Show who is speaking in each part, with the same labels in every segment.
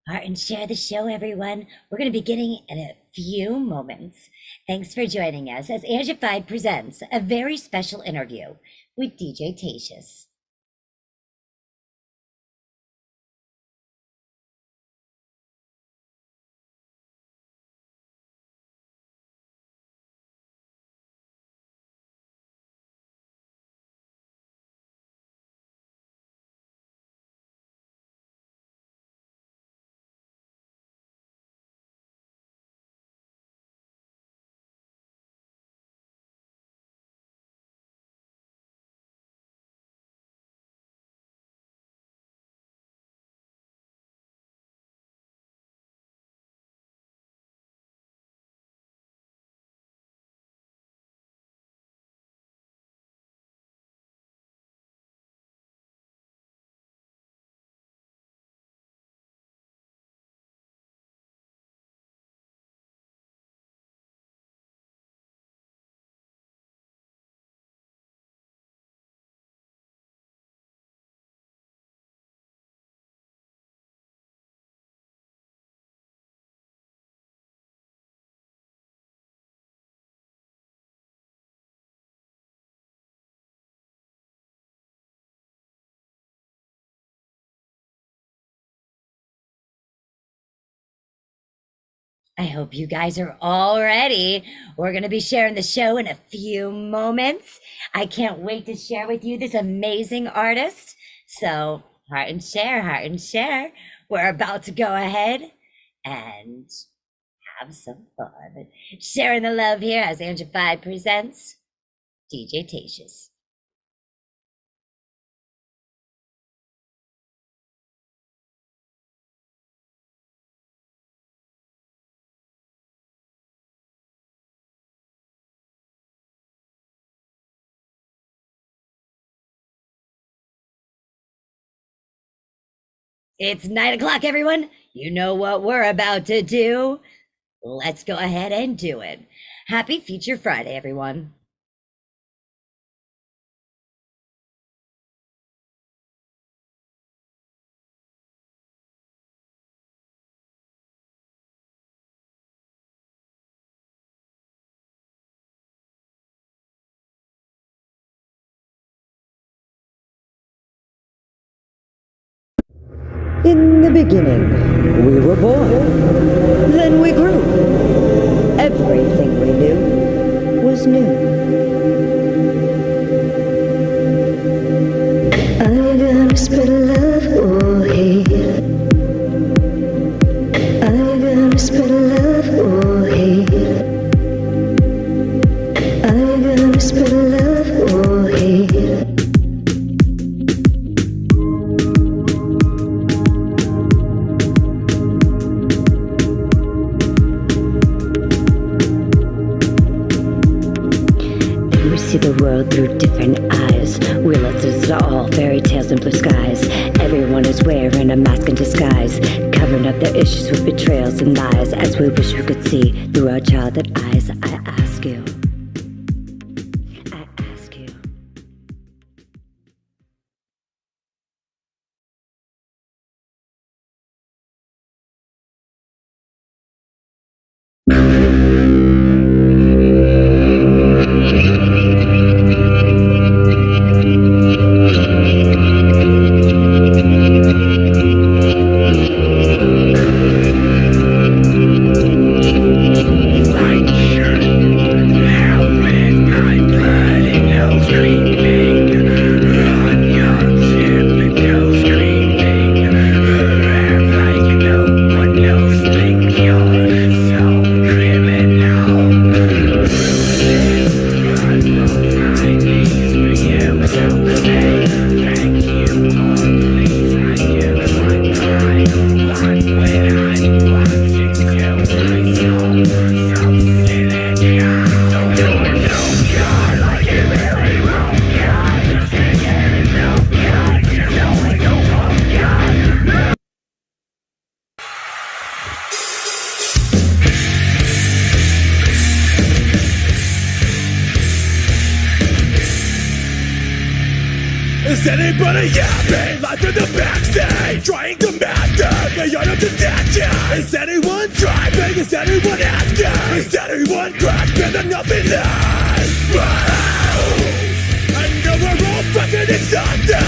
Speaker 1: Heart and share the show, everyone. We're going to be beginning in a few moments. Thanks for joining us as Angified presents a very special interview with DJ Tatious. I hope you guys are all ready. We're going to be sharing the show in a few moments. I can't wait to share with you this amazing artist. So, heart and share, heart and share. We're about to go ahead and have some fun. Sharing the love here as Angified presents DJ Tatious. It's 9 o'clock, everyone. You know what we're about to do. Let's go ahead and do it. Happy Feature Friday, everyone.
Speaker 2: In the beginning, we were born. Then we grew. Everything we knew was new. Are you gonna spread love or hate? Are you gonna spread love or hate? Are you gonna spread love or hate? See the world through different eyes. We listen to all fairy tales and blue skies. Everyone is wearing a mask in disguise, covering up their issues with betrayals and lies. As we wish we could see through our childhood eyes. I ask you.
Speaker 3: Is anybody yapping? Life in the backseat, trying to master the art of detention. Is anyone driving? Is anyone asking? Is anyone grasping the nothing less? Wow. I know we're all fucking exhausted.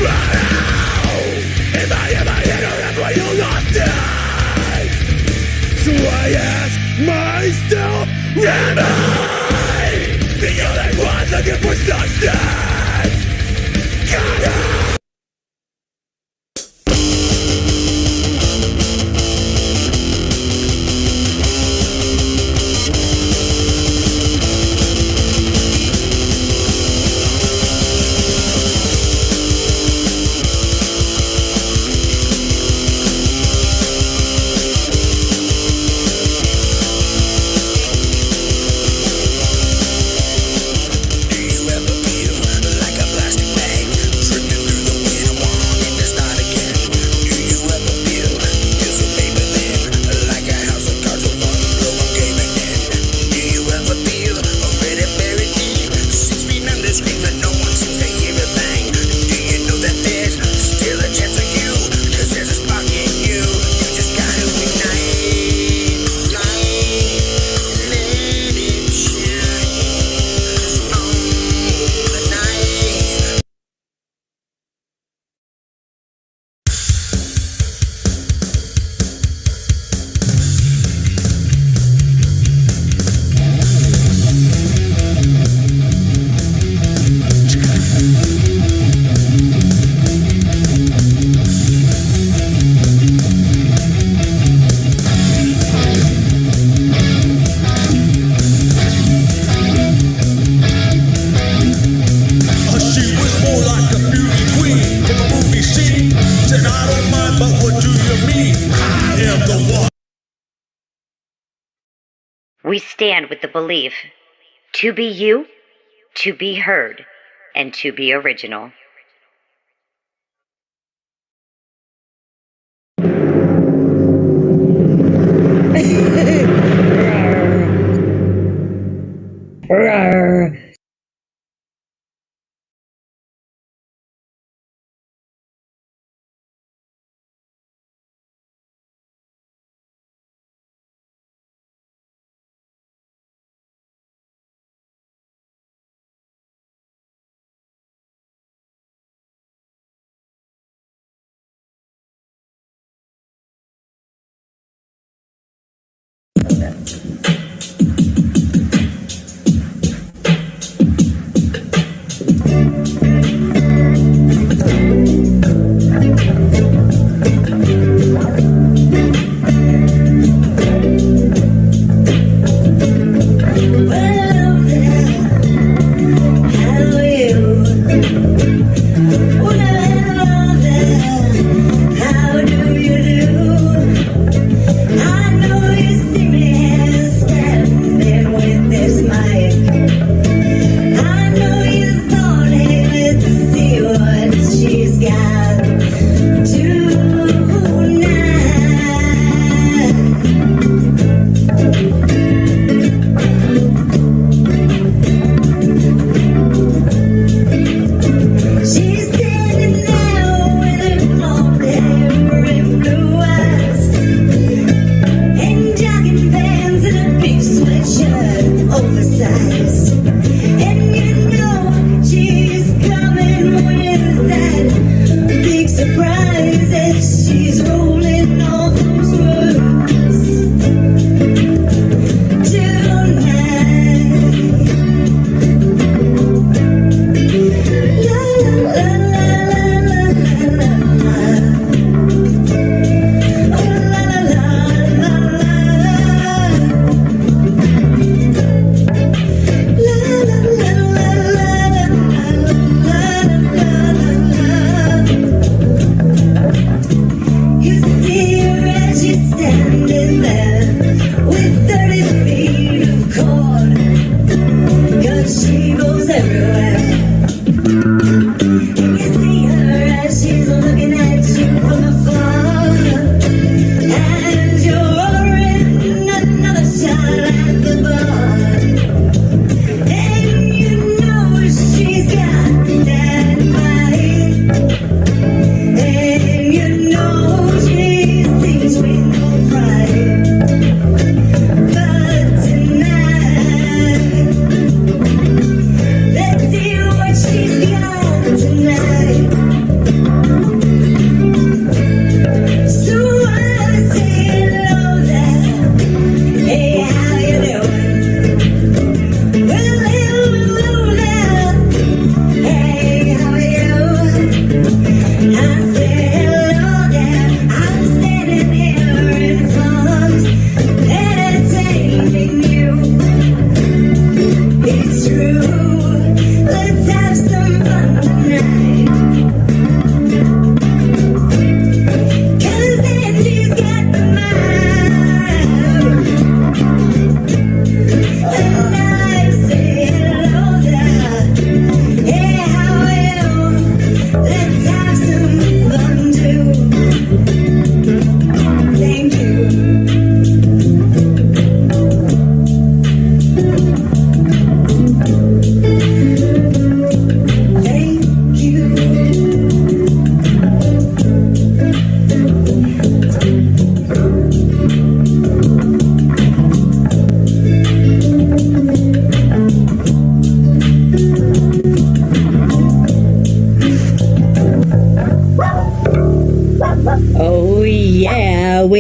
Speaker 3: Wow. Am I in or have I lost it? So I ask myself, am I the only one looking for substance? God,
Speaker 1: We stand with the belief to be you, to be heard, and to be original.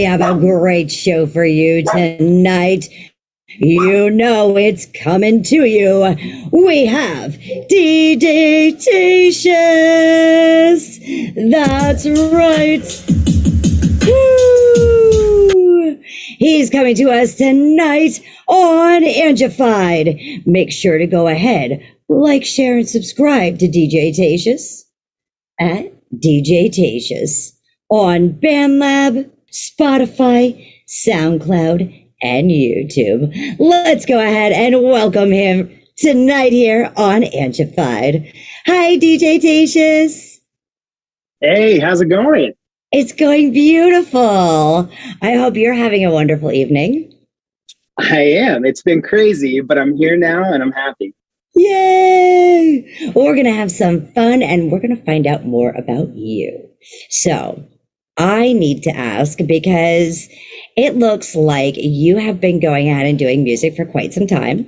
Speaker 2: have a great show for you tonight. You know it's coming to you. We have DJ Tatious. That's right. Woo! He's coming to us tonight on Angified. Make sure to go ahead, like, share, and subscribe to DJ Tatious at DJ Tatious on BandLab, Spotify, SoundCloud, and YouTube. Let's go ahead and welcome him tonight here on Angified. Hi, DJ Tatious.
Speaker 4: Hey, how's it going?
Speaker 2: It's going beautiful. I hope you're having a wonderful evening.
Speaker 4: I am. It's been crazy, but I'm here now and I'm happy.
Speaker 2: Yay! We're going to have some fun and we're going to find out more about you. So, I need to ask because it looks like you have been going out and doing music for quite some time.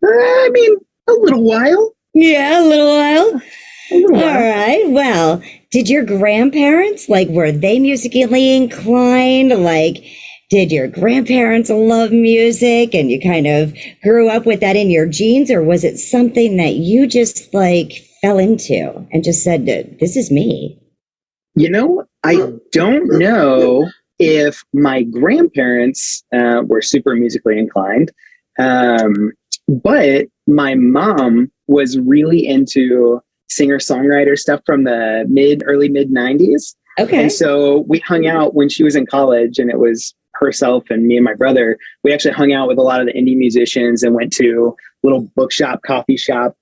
Speaker 4: I mean, a little while.
Speaker 2: Yeah, a little while.
Speaker 4: A little
Speaker 2: All
Speaker 4: while.
Speaker 2: right. Well, did your grandparents, were they musically inclined? Did your grandparents love music and you kind of grew up with that in your genes? Or was it something that you just fell into and just said, this is me?
Speaker 4: You know, I don't know if my grandparents were super musically inclined, but my mom was really into singer-songwriter stuff from the early mid 90s.
Speaker 2: Okay.
Speaker 4: And so we hung out when she was in college, and it was herself and me and my brother. We actually hung out with a lot of the indie musicians and went to little bookshop, coffee shop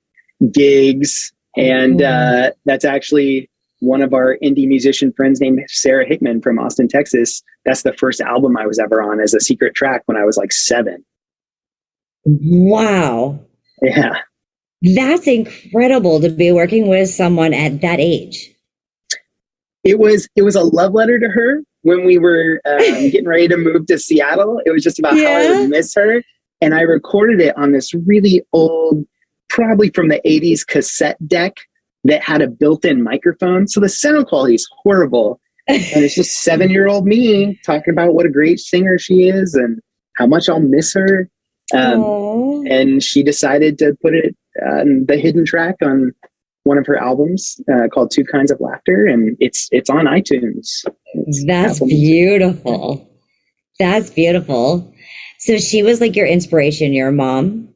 Speaker 4: gigs. And that's actually one of our indie musician friends named Sarah Hickman from Austin, Texas. That's the first album I was ever on as a secret track when I was 7.
Speaker 2: Wow.
Speaker 4: Yeah.
Speaker 2: That's incredible to be working with someone at that age.
Speaker 4: It was a love letter to her when we were getting ready to move to Seattle. It was just about how I would miss her. And I recorded it on this really old, probably from the 80s cassette deck that had a built-in microphone. So the sound quality is horrible. And it's just 7-year-old me talking about what a great singer she is and how much I'll miss her. And she decided to put it the hidden track on one of her albums called Two Kinds of Laughter, and it's on iTunes.
Speaker 2: That's beautiful. That's beautiful. So she was your inspiration, your mom?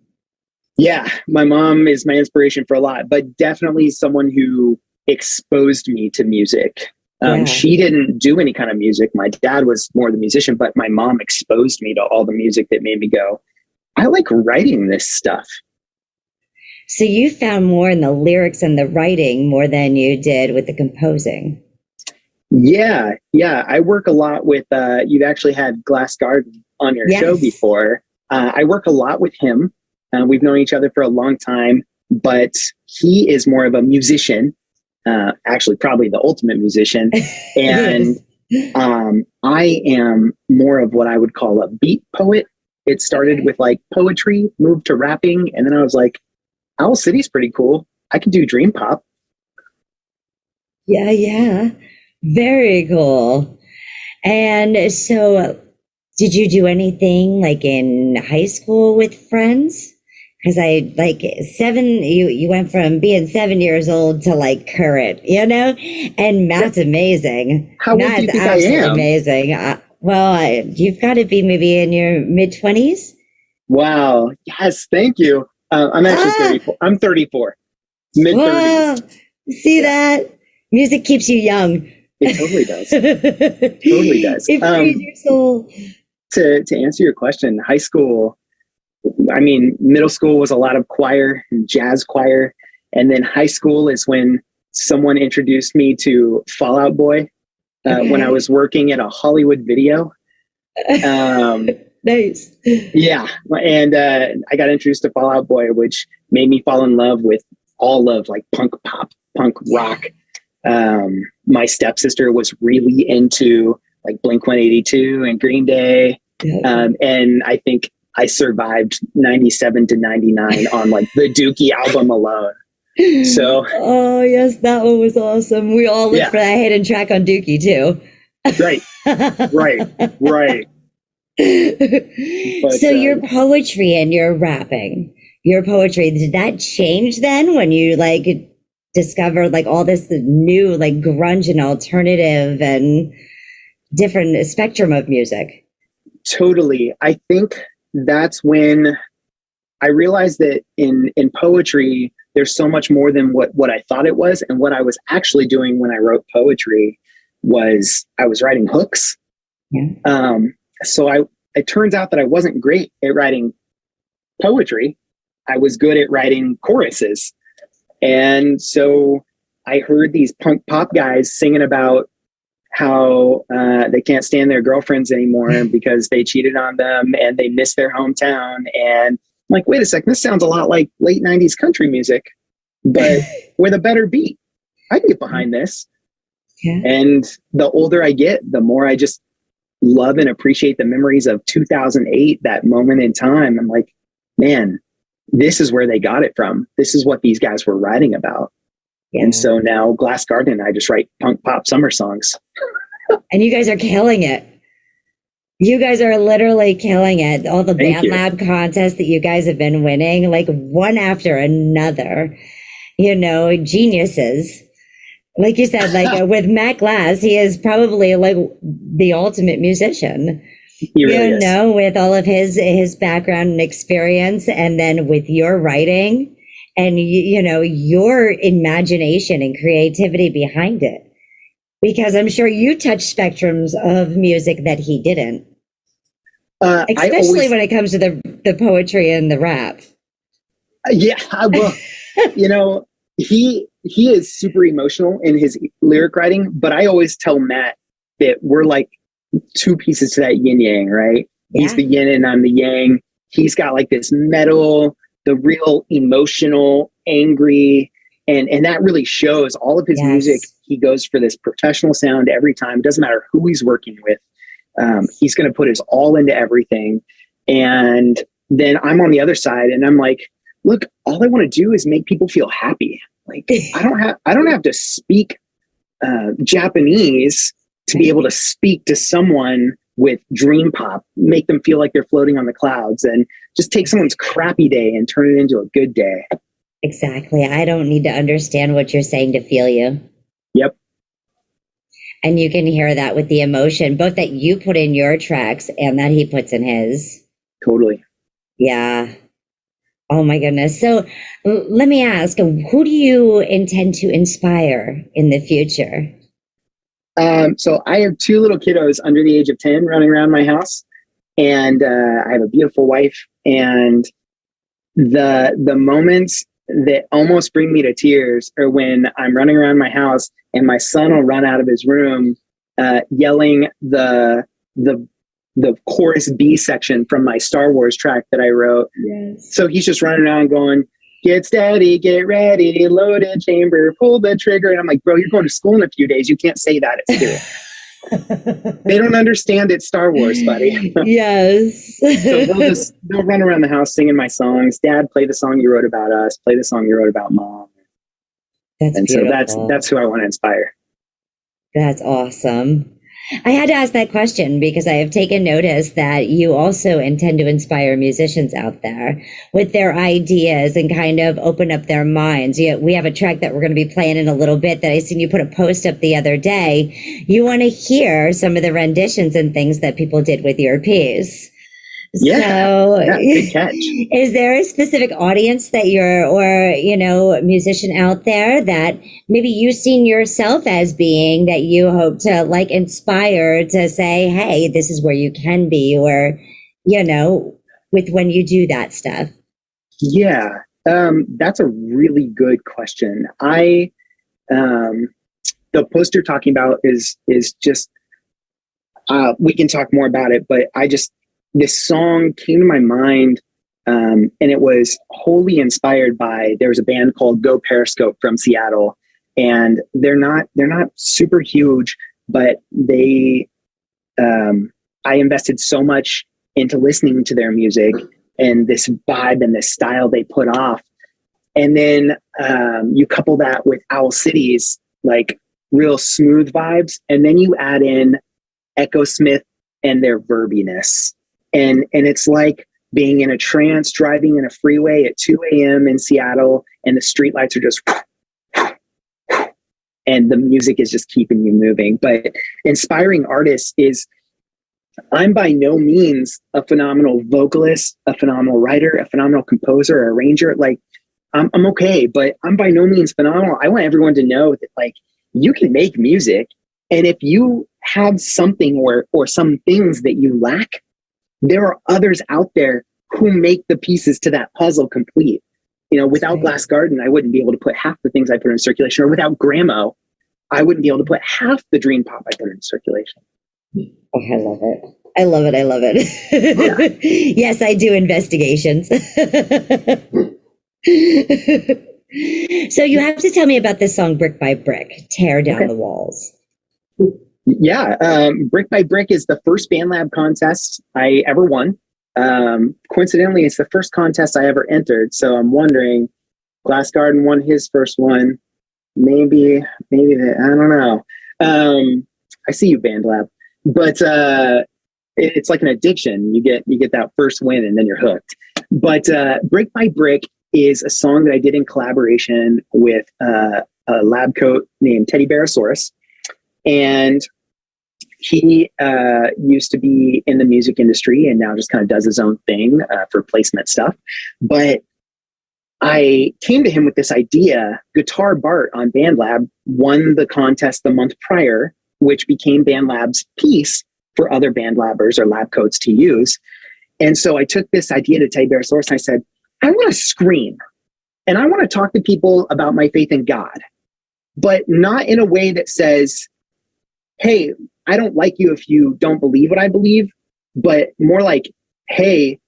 Speaker 4: Yeah, my mom is my inspiration for a lot, but definitely someone who exposed me to music. She didn't do any kind of music. My dad was more the musician, but my mom exposed me to all the music that made me go, I like writing this stuff.
Speaker 2: So you found more in the lyrics and the writing more than you did with the composing.
Speaker 4: Yeah. I work a lot with, you've actually had Glass Garden on your show before. I work a lot with him. We've known each other for a long time, but he is more of a musician, actually probably the ultimate musician. And I am more of what I would call a beat poet. It started with poetry, moved to rapping, and then I was like, Owl City's pretty cool. I could do dream pop.
Speaker 2: Yeah. Very cool. And so did you do anything in high school with friends? Because you went from being 7 years old to current, and Matt's amazing.
Speaker 4: How old do you think I am?
Speaker 2: Amazing. You've got to be maybe in your mid-20s.
Speaker 4: Wow. Yes. Thank you. I'm actually 34. I'm 34. Mid-30s.
Speaker 2: See that? Music keeps you young.
Speaker 4: It totally does. Totally does.
Speaker 2: It frees your soul.
Speaker 4: To answer your question, high school, middle school was a lot of choir and jazz choir. And then high school is when someone introduced me to Fall Out Boy when I was working at a Hollywood video.
Speaker 2: Nice.
Speaker 4: Yeah. And I got introduced to Fall Out Boy, which made me fall in love with all of punk pop, punk rock. My stepsister was really into Blink-182 and Green Day. And I think I survived 97 to 99 on the Dookie album alone. So.
Speaker 2: Oh yes, that one was awesome. We all looked for that hidden track on Dookie too.
Speaker 4: Right, right. But,
Speaker 1: So your poetry and your rapping, your poetry, did that change then when you like discovered like all this new like grunge and alternative and different spectrum of music?
Speaker 4: Totally. I think that's when I realized that in poetry, there's so much more than what I thought it was. And what I was actually doing when I wrote poetry was I was writing hooks.
Speaker 1: Yeah.
Speaker 4: So it turns out that I wasn't great at writing poetry. I was good at writing choruses. And so I heard these punk pop guys singing about how they can't stand their girlfriends anymore because they cheated on them and they miss their hometown. And I'm like, wait a second, this sounds a lot like late 90s country music, but with a better beat. I can get behind this.
Speaker 1: Yeah.
Speaker 4: And the older I get, the more I just love and appreciate the memories of 2008, that moment in time. I'm like, man, this is where they got it from. This is what these guys were writing about. Yeah. And so now Glass Garden, I just write punk pop summer songs.
Speaker 1: And you guys are killing it. You guys are literally killing it. All the Band Lab contests that you guys have been winning, like one after another, you know, geniuses. Like you said, like with Matt Glass, he is probably like the ultimate musician.
Speaker 4: He really is.
Speaker 1: Know, with all of his background and experience, and then with your writing and you know your imagination and creativity behind it. Because I'm sure you touch spectrums of music that he didn't. Especially when it comes to the poetry and the rap.
Speaker 4: Yeah, well, you know, he is super emotional in his lyric writing, but I always tell Matt that we're like two pieces to that yin yang, right? Yeah. He's the yin and I'm the yang. He's got like this metal, the real emotional, angry, and that really shows. All of his music. He goes for this professional sound every time. It doesn't matter who he's working with. He's going to put his all into everything. And then I'm on the other side and I'm like, look, all I want to do is make people feel happy. Like I don't have to speak Japanese to be able to speak to someone with dream pop, make them feel like they're floating on the clouds, and just take someone's crappy day and turn it into a good day.
Speaker 1: Exactly. I don't need to understand what you're saying to feel you.
Speaker 4: Yep.
Speaker 1: And you can hear that with the emotion, both that you put in your tracks and that he puts in his.
Speaker 4: Totally.
Speaker 1: Yeah. Oh my goodness. So let me ask, who do you intend to inspire in the future?
Speaker 4: So I have two little kiddos under the age of 10 running around my house, and I have a beautiful wife, and the moments that almost bring me to tears are when I'm running around my house and my son will run out of his room yelling the chorus B section from my Star Wars track that I wrote.
Speaker 1: Yes. So
Speaker 4: he's just running around going, get steady, get ready, loaded chamber, pull the trigger. And I'm like, bro, you're going to school in a few days. You can't say that at school. They don't understand it's Star Wars, buddy.
Speaker 1: Yes.
Speaker 4: So they'll run around the house singing my songs. Dad, play the song you wrote about us. Play the song you wrote about mom.
Speaker 1: That's beautiful.
Speaker 4: So that's who I want to inspire.
Speaker 1: That's awesome. I had to ask that question because I have taken notice that you also intend to inspire musicians out there with their ideas and kind of open up their minds. We have a track that we're going to be playing in a little bit that I seen you put a post up the other day. You want to hear some of the renditions and things that people did with your piece.
Speaker 4: Yeah, good catch.
Speaker 1: Is there a specific audience that musician out there that maybe you've seen yourself as being that you hope to like inspire to say, hey, this is where you can be, or, with when you do that stuff?
Speaker 4: Yeah, that's a really good question. The post you're talking about is just, we can talk more about it, but this song came to my mind, and it was wholly inspired by, there was a band called Go Periscope from Seattle, and they're not super huge, but I invested so much into listening to their music and this vibe and this style they put off. And then you couple that with Owl City's like real smooth vibes, and then you add in Echo Smith and their verbiness. And it's like being in a trance, driving in a freeway at 2 a.m. in Seattle, and the streetlights are just, and the music is just keeping you moving. But inspiring artists is, I'm by no means a phenomenal vocalist, a phenomenal writer, a phenomenal composer, arranger. Like, I'm okay, but I'm by no means phenomenal. I want everyone to know that, like, you can make music, and if you have something or some things that you lack, there are others out there who make the pieces to that puzzle complete. You know, without Glass Garden, I wouldn't be able to put half the things I put in circulation, or without Gramo, I wouldn't be able to put half the dream pop I put in circulation.
Speaker 1: Oh, I love it. I love it. I love it. Yeah. Yes, I do investigations. So you have to tell me about this song, Brick by Brick, Tear Down the Walls.
Speaker 4: Yeah. Brick by Brick is the first BandLab contest I ever won. Coincidentally, it's the first contest I ever entered. So I'm wondering, Glass Garden won his first one. Maybe I don't know. I see you, BandLab. But it's like an addiction. You get that first win and then you're hooked. But Brick by Brick is a song that I did in collaboration with a lab coat named Teddy Bearosaurus. And he used to be in the music industry and now just kind of does his own thing for placement stuff. But I came to him with this idea. Guitar Bart on BandLab won the contest the month prior, which became BandLab's piece for other BandLabbers or lab coats to use. And so I took this idea to Teddy Bearosaurus and I said, I want to scream and I want to talk to people about my faith in God, but not in a way that says, hey, I don't like you if you don't believe what I believe, but more like, hey,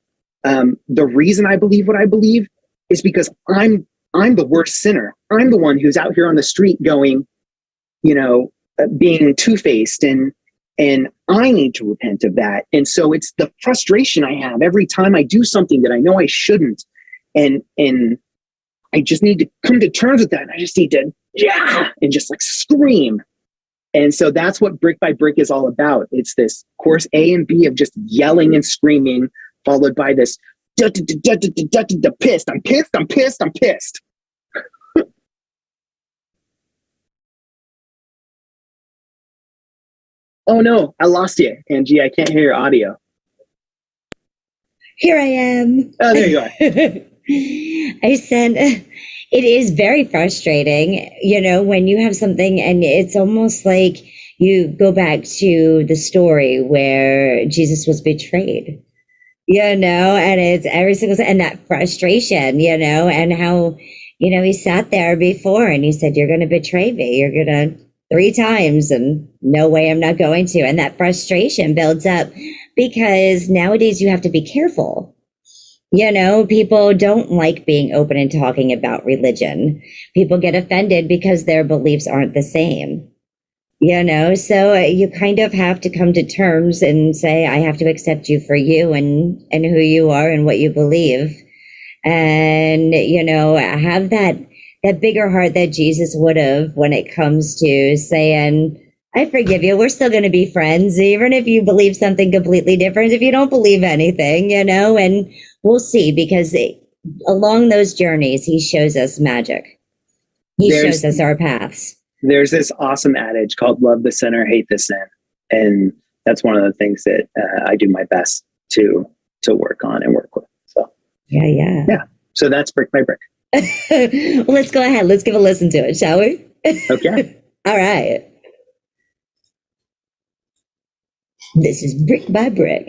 Speaker 4: the reason I believe what I believe is because I'm the worst sinner. I'm the one who's out here on the street going, you know, being two-faced, and I need to repent of that. And so it's the frustration I have every time I do something that I know I shouldn't. And I just need to come to terms with that. And I just need to, and just like scream. And so that's what Brick by Brick is all about. It's this course A and B of just yelling and screaming, followed by this pissed. I'm pissed. Oh no, I lost you, Angie. I can't hear your audio.
Speaker 1: Here I am.
Speaker 4: Oh, there you are.
Speaker 1: I said, it is very frustrating, you know, when you have something and it's almost like you go back to the story where Jesus was betrayed, you know, and it's every single, and that frustration, you know, and how, you know, he sat there before and he said, you're going to betray me. You're going to 3 times, and no way, I'm not going to. And that frustration builds up because nowadays you have to be careful. You know, people don't like being open and talking about religion. People get offended because their beliefs aren't the same. You know, so you kind of have to come to terms and say, I have to accept you for you and who you are and what you believe. And, you know, have that bigger heart that Jesus would have when it comes to saying, I forgive you. We're still going to be friends, even if you believe something completely different, if you don't believe anything, you know, and we'll see, because along those journeys, he shows us magic. He shows us our paths.
Speaker 4: There's this awesome adage called love the sinner, hate the sin. And that's one of the things that I do my best to work on and work with. So, yeah. So that's Brick by Brick.
Speaker 1: Well, let's go ahead. Let's give a listen to it, shall we?
Speaker 4: Okay.
Speaker 1: All right. This is Brick by Brick,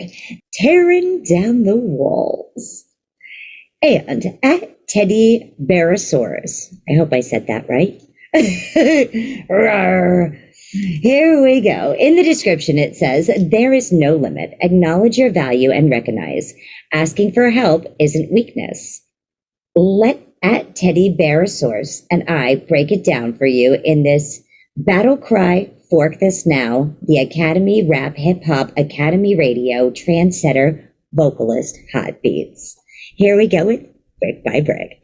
Speaker 1: Tearing Down the Walls. And at Teddy Bearosaurus. I hope I said that right. Here we go. In the description, it says, there is no limit. Acknowledge your value and recognize. Asking for help isn't weakness. Let at Teddy Bearosaurus and I break it down for you in this battle cry. Fork This Now, the Academy Rap Hip Hop Academy Radio Trendsetter Vocalist Hot Beats. Here we go with Brick by Brick.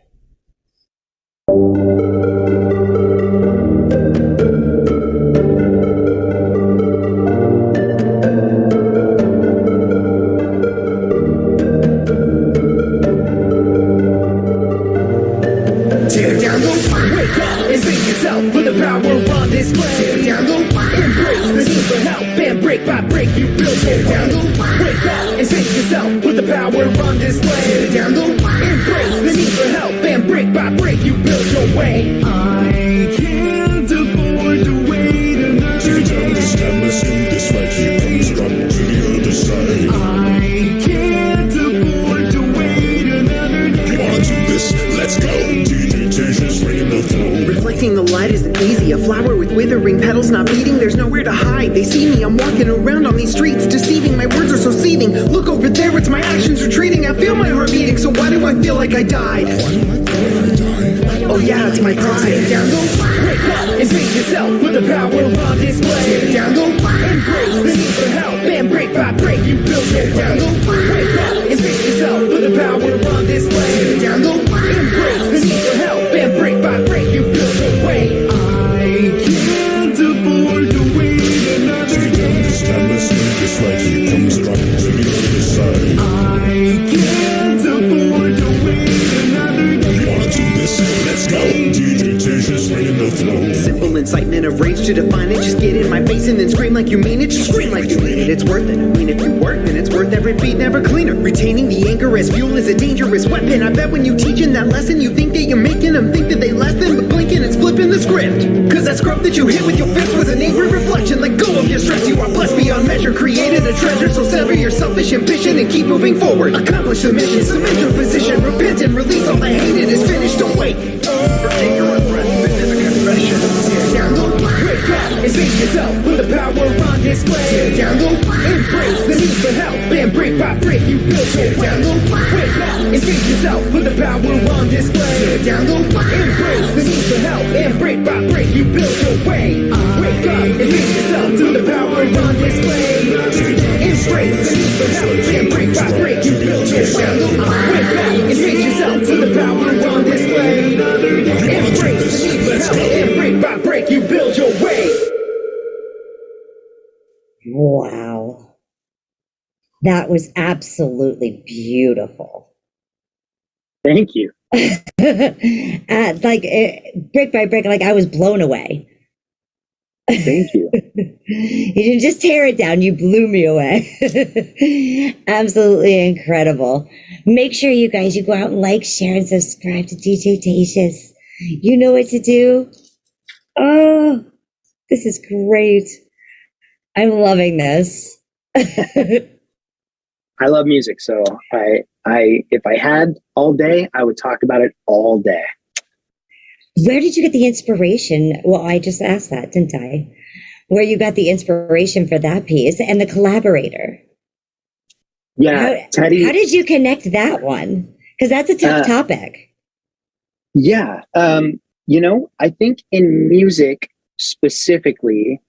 Speaker 3: Tear down the wake up and save yourself with the power on display. Tear down the embrace the need for help and break by break you build. Tear down the wake up and save yourself with the power on display. Tear down the embrace the need for help and break by break you build your way. I can't afford to wait another day. Tear down this time machine, this fight here comes drop to the other side. I can't afford to wait another day. You wanna do this? Let's go. DJ Tatious ringing the flow.
Speaker 5: Reflecting the light isn't easy. A flower with withering petals not beating. There's nowhere to hide. They see me. I'm walking around on these streets, deceiving. My words are so seething. Look over there. It's my actions retreating. I feel my heart beating. So why do I feel like I died? Oh yeah, it's my pride. Tear down the wake up and save yourself with the power on display. Tear down the embrace the need for help and break by break you build. Tear down the wake up and save yourself with the power on display. Tear down the embrace the need for help and break by break you build your way. I can't afford to wait another day.
Speaker 3: This time machine, this fight here comes drop to the other side.
Speaker 5: I can't afford to wait another day.
Speaker 3: You wanna do this? Let's go. DJ Tatious ringing the flow.
Speaker 5: Simple incitement of rage to define it. Just get in my face and then scream like you mean it. Just scream like you mean it. It's worth it. I mean, if you work, then it's worth every beat, never cleaner. Retaining the anger as fuel is a dangerous weapon. I bet when you teaching that lesson, you think that you're making them think that they lessen, but blinking, it's flipping the script. Cause that scrub that you hit with your fist was an angry reflection. Let go of your stress. You are blessed beyond measure. Created a treasure. So sever your selfish ambition and keep moving forward. Accomplish the mission. Submit your position. Repent and release all the hate. It is finished. Don't wait. Take your breath. This is a confession.
Speaker 3: Tear down the wake up and save yourself with the power on display. Tear down the embrace the need for help and break by break you build. Tear down the wake up and save yourself with the power on display. Tear down the embrace the need for help and break by break you build your way. Wake up and save yourself to the power on display. Embrace the need for help and break by break you build your way. Wake up and save yourself to the power on display. Embrace the need for help and break by break you build your way.
Speaker 1: Wow. That was absolutely beautiful.
Speaker 4: Thank you.
Speaker 1: Brick by brick, like I was blown away.
Speaker 4: Thank you.
Speaker 1: You didn't just tear it down, you blew me away. Absolutely incredible. Make sure you guys, you go out and like, share, and subscribe to DJ Tatious. You know what to do. Oh, this is great. I'm loving this.
Speaker 4: I love music, so if I had all day, I would talk about it all day.
Speaker 1: Where did you get the inspiration? Well, I just asked that, didn't I? Where you got the inspiration for that piece and the collaborator.
Speaker 4: Yeah, Teddy.
Speaker 1: How did you connect that one? Because that's a tough topic.
Speaker 4: Yeah. I think in music specifically,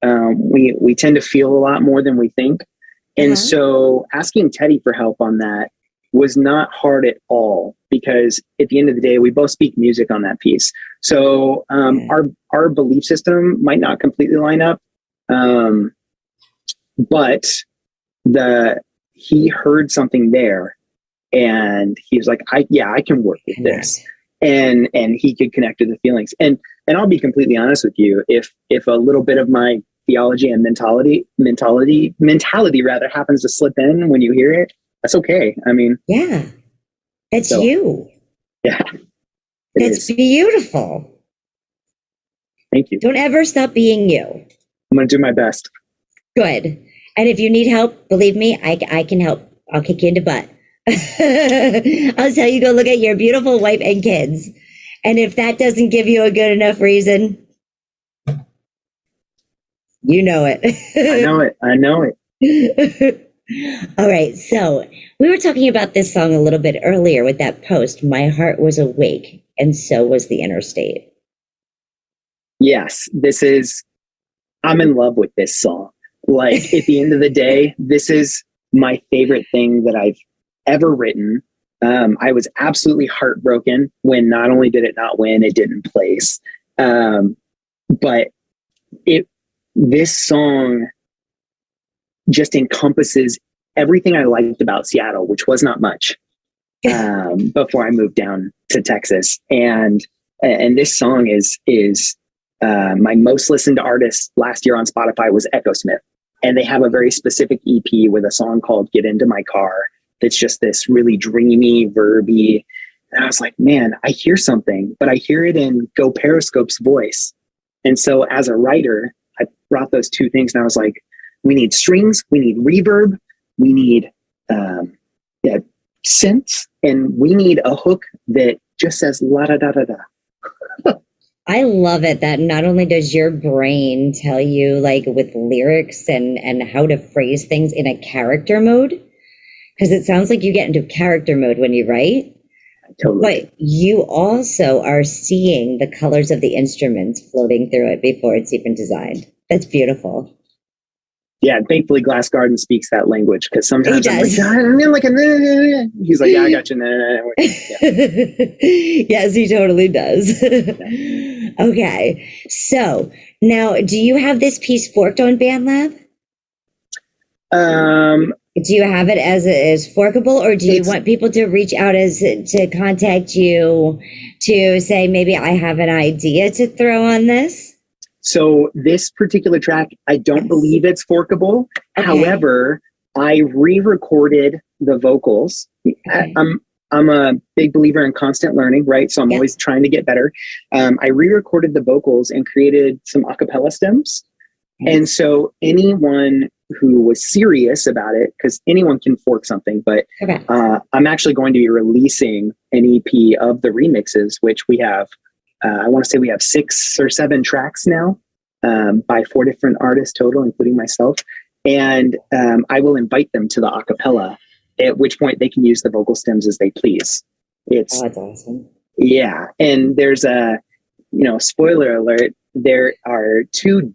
Speaker 4: we tend to feel a lot more than we think. And so asking Teddy for help on that was not hard at all, because at the end of the day, we both speak music on that piece. So our belief system might not completely line up, but he heard something there, and he was like, I can work with this, and he could connect to the feelings. And I'll be completely honest with you, if a little bit of my theology and mentality rather happens to slip in when you hear it, that's okay. I mean,
Speaker 1: yeah, it's you.
Speaker 4: Yeah,
Speaker 1: it's beautiful.
Speaker 4: Thank you.
Speaker 1: Don't ever stop being you.
Speaker 4: I'm going to do my best.
Speaker 1: Good. And if you need help, believe me, I can help. I'll kick you in the butt. I'll tell you, go look at your beautiful wife and kids. And if that doesn't give you a good enough reason, you know it.
Speaker 4: I know it.
Speaker 1: All right. So we were talking about this song a little bit earlier with that post. My heart was awake, and so was the interstate.
Speaker 4: Yes, I'm in love with this song. Like, at the end of the day, this is my favorite thing that I've ever written. I was absolutely heartbroken when not only did it not win, it didn't place. But this song just encompasses everything I liked about Seattle, which was not much. before I moved down to Texas. And this song is my most listened to artist last year on Spotify was Echo Smith. And they have a very specific EP with a song called Get Into My Car. That's just this really dreamy, verby. And I was like, man, I hear something, but I hear it in Go Periscope's voice. And so as a writer, I brought those two things and I was like, we need strings, we need reverb, we need synths, and we need a hook that just says la da da da da.
Speaker 1: I love it that not only does your brain tell you like with lyrics and how to phrase things in a character mode, because it sounds like you get into character mode when you write.
Speaker 4: Totally.
Speaker 1: But you also are seeing the colors of the instruments floating through it before it's even designed. That's beautiful.
Speaker 4: Yeah, thankfully Glass Garden speaks that language, because sometimes I'm
Speaker 1: does.
Speaker 4: like, he's like, yeah, I got you. Yeah.
Speaker 1: Yes, he totally does. Okay, so now do you have this piece forked on BandLab? Do you have it as forkable, or do you want people to reach out to contact you to say, maybe I have an idea to throw on this?
Speaker 4: So this particular track, I don't believe it's forkable. Okay. However, I re-recorded the vocals. Okay. I'm a big believer in constant learning, right? So I'm always trying to get better. I re-recorded the vocals and created some a cappella stems. And so anyone who was serious about it, because anyone can fork something, but I'm actually going to be releasing an EP of the remixes, which we have, I want to say we have 6 or 7 tracks now by 4 different artists total, including myself. And I will invite them to the a cappella, at which point they can use the vocal stems as they please. That's
Speaker 1: awesome.
Speaker 4: Yeah. And there's spoiler alert, there are 2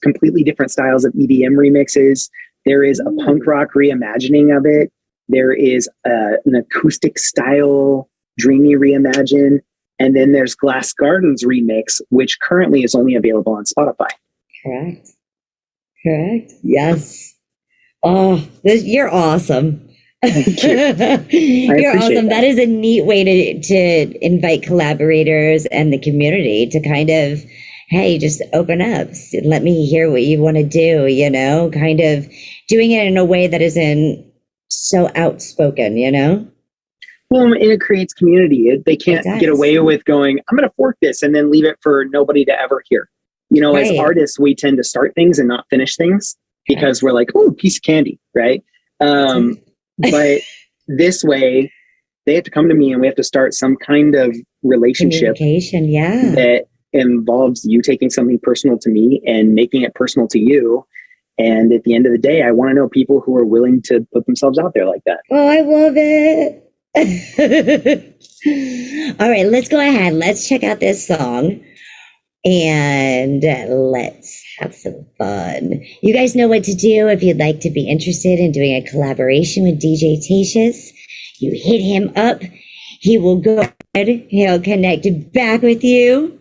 Speaker 4: completely different styles of EDM remixes. There is a punk rock reimagining of it. There is an acoustic style dreamy reimagine. And then there's Glass Garden's remix, which currently is only available on Spotify.
Speaker 1: Correct. Yes. Oh, you're awesome.
Speaker 4: Thank you.
Speaker 1: You're awesome. That is a neat way to invite collaborators and the community to kind of, hey, just open up. Let me hear what you want to do, kind of doing it in a way that isn't so outspoken,
Speaker 4: Well, and it creates community. They can't get away with going, I'm going to fork this and then leave it for nobody to ever hear. As artists, we tend to start things and not finish things because we're like, oh, piece of candy, right? But this way, they have to come to me and we have to start some kind of relationship that involves you taking something personal to me and making it personal to you. And at the end of the day, I want to know people who are willing to put themselves out there like that.
Speaker 1: Oh, I love it. All right, let's go ahead. Let's check out this song and let's have some fun. You guys know what to do if you'd like to be interested in doing a collaboration with DJ Tatious. You hit him up. He will go ahead. He'll connect back with you.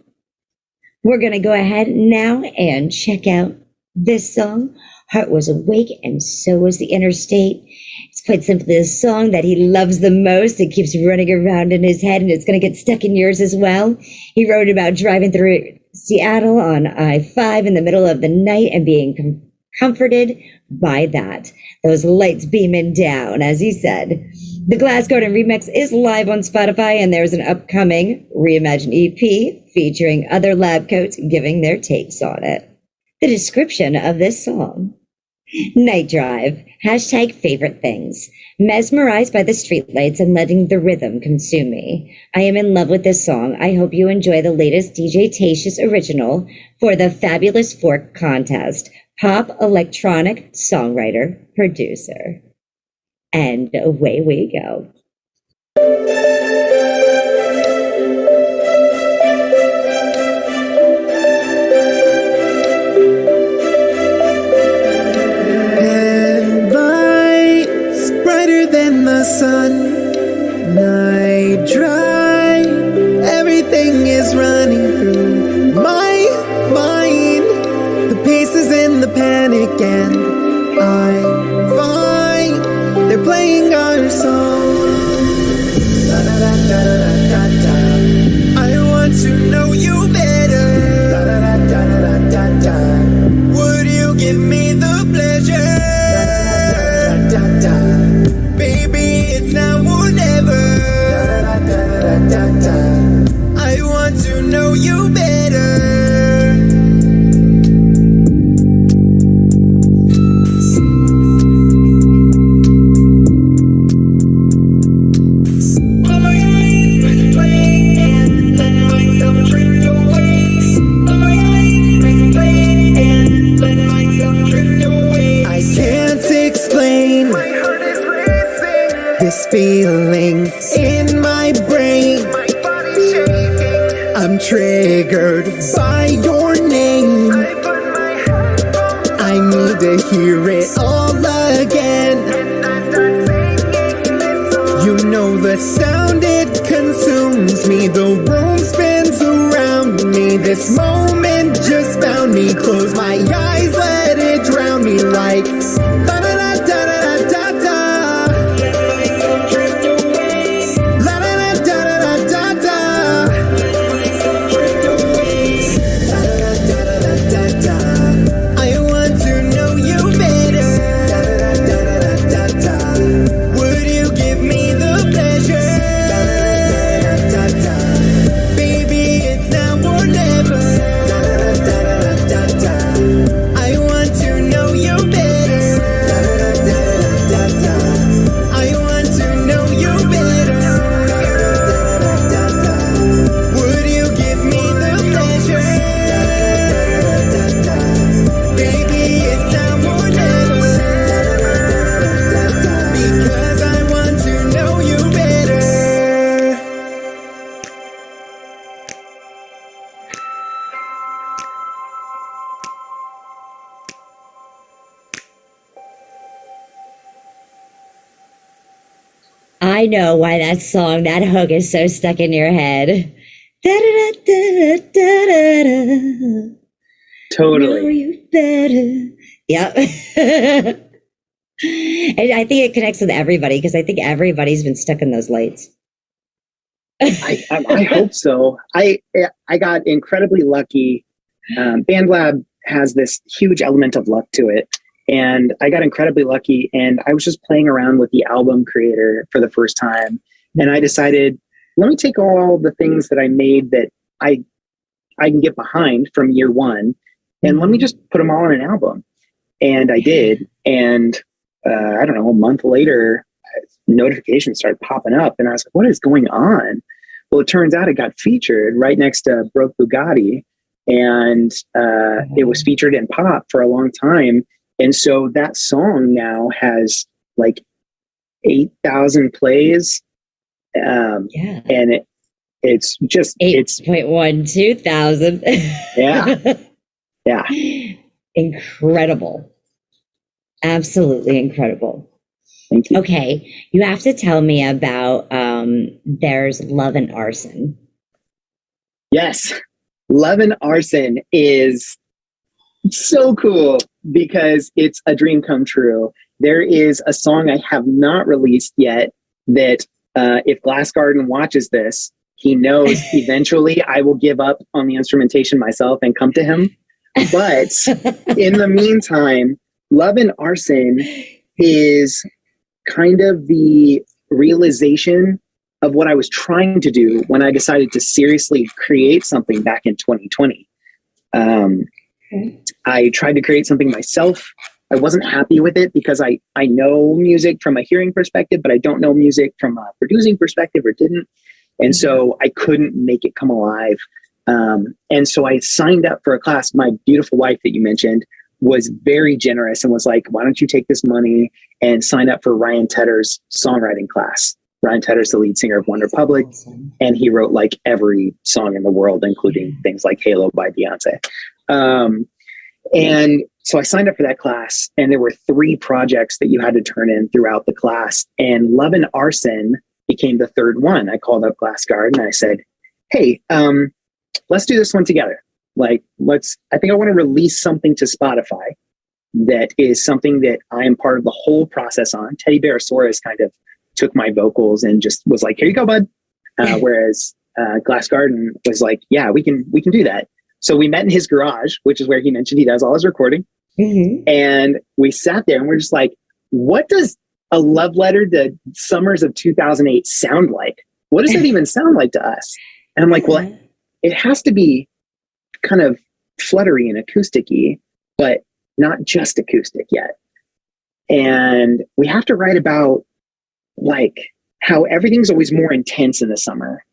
Speaker 1: We're going to go ahead now and check out this song. Heart was awake and so was the interstate. It's quite simply a song that he loves the most. It keeps running around in his head and it's going to get stuck in yours as well. He wrote about driving through Seattle on I-5 in the middle of the night and being comforted by that. Those lights beaming down, as he said. The Glass Garden remix is live on Spotify, and there's an upcoming Reimagine EP featuring other lab coats giving their takes on it. The description of this song. Night drive, #favorite things. Mesmerized by the streetlights and letting the rhythm consume me. I am in love with this song. I hope you enjoy the latest DJ Tatious original for the Fabulous Fork Contest. Pop electronic songwriter, producer. And away we go.
Speaker 5: Headlights brighter than the sun. Night drive, everything is running through my mind. The pieces in the panic and I find they're playing our song. I'm triggered by your name. I need to hear it all again. You know the sound, it consumes me. The room spins around me. This moment just found me. Close my eyes, let it drown me like
Speaker 1: I know why that song, that hook is so stuck in your head. Da-da-da-da-da-da-da.
Speaker 4: Totally.
Speaker 1: Know you better. Yep. And I think it connects with everybody because I think everybody's been stuck in those lights.
Speaker 4: I hope so. I got incredibly lucky. BandLab has this huge element of luck to it. And I got incredibly lucky, and I was just playing around with the album creator for the first time. And I decided, let me take all the things that I made that I can get behind from year one, and let me just put them all on an album. And I did. And I don't know, a month later, notifications started popping up, and I was like, what is going on? Well, it turns out it got featured right next to Broke Bugatti, and it was featured in pop for a long time. And so that song now has like 8,000 plays. And it's just
Speaker 1: 8.12 thousand.
Speaker 4: Yeah. Yeah.
Speaker 1: Incredible. Absolutely incredible.
Speaker 4: Thank you.
Speaker 1: Okay. You have to tell me about There's Love and Arson.
Speaker 4: Yes. Love and Arson is so cool because it's a dream come true. There is a song I have not released yet that if Glass Garden watches this, he knows eventually I will give up on the instrumentation myself and come to him. But in the meantime, Love and Arson is kind of the realization of what I was trying to do when I decided to seriously create something back in 2020. I tried to create something myself. I wasn't happy with it because I know music from a hearing perspective, but I don't know music from a producing perspective, or didn't. And so I couldn't make it come alive. And so I signed up for a class. My beautiful wife that you mentioned was very generous and was like, why don't you take this money and sign up for Ryan Tedder's songwriting class? Ryan Tedder's the lead singer of One Republic, and he wrote like every song in the world, including things like Halo by Beyonce. And so I signed up for that class, and there were 3 projects that you had to turn in throughout the class. And Love and Arson became the 3rd one. I called up Glass Garden and I said, hey, let's do this one together. Like, I think I want to release something to Spotify that is something that I am part of the whole process on. Teddy Bearsaurus kind of took my vocals and just was like, here you go, bud. Whereas Glass Garden was like, yeah, we can do that. So we met in his garage, which is where he mentioned he does all his recording. Mm-hmm. And we sat there and we're just like, what does a love letter to summers of 2008 sound like? What does that even sound like to us? And I'm like, well, it has to be kind of fluttery and acoustic-y, but not just acoustic yet. And we have to write about like how everything's always more intense in the summer,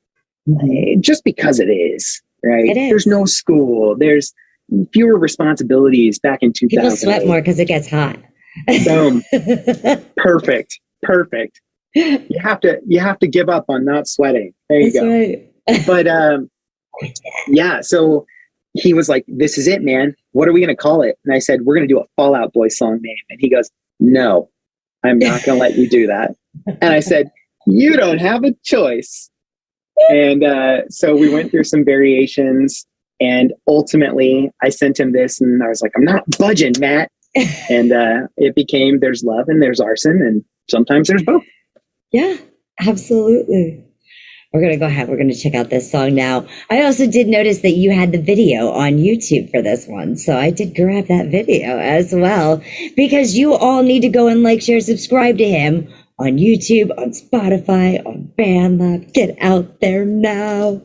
Speaker 4: just because it is, right?
Speaker 1: It is.
Speaker 4: There's no school. There's fewer responsibilities back in 2000.
Speaker 1: People sweat more because it gets hot.
Speaker 4: Boom. Perfect. You have to give up on not sweating. There you go.
Speaker 1: Right.
Speaker 4: But Yeah. So he was like, "This is it, man. What are we going to call it?" And I said, "We're going to do a Fall Out Boy song name." And he goes, "No, I'm not going to let you do that." And I said, "You don't have a choice." And so we went through some variations, and ultimately I sent him this, and I was like, "I'm not budging, Matt." And it became "There's Love and There's Arson," and sometimes there's both.
Speaker 1: Yeah, absolutely. We're going to go ahead. We're going to check out this song now. I also did notice that you had the video on YouTube for this one. So I did grab that video as well, because you all need to go and like, share, subscribe to him on YouTube, on Spotify, on BandLab. Get out there now.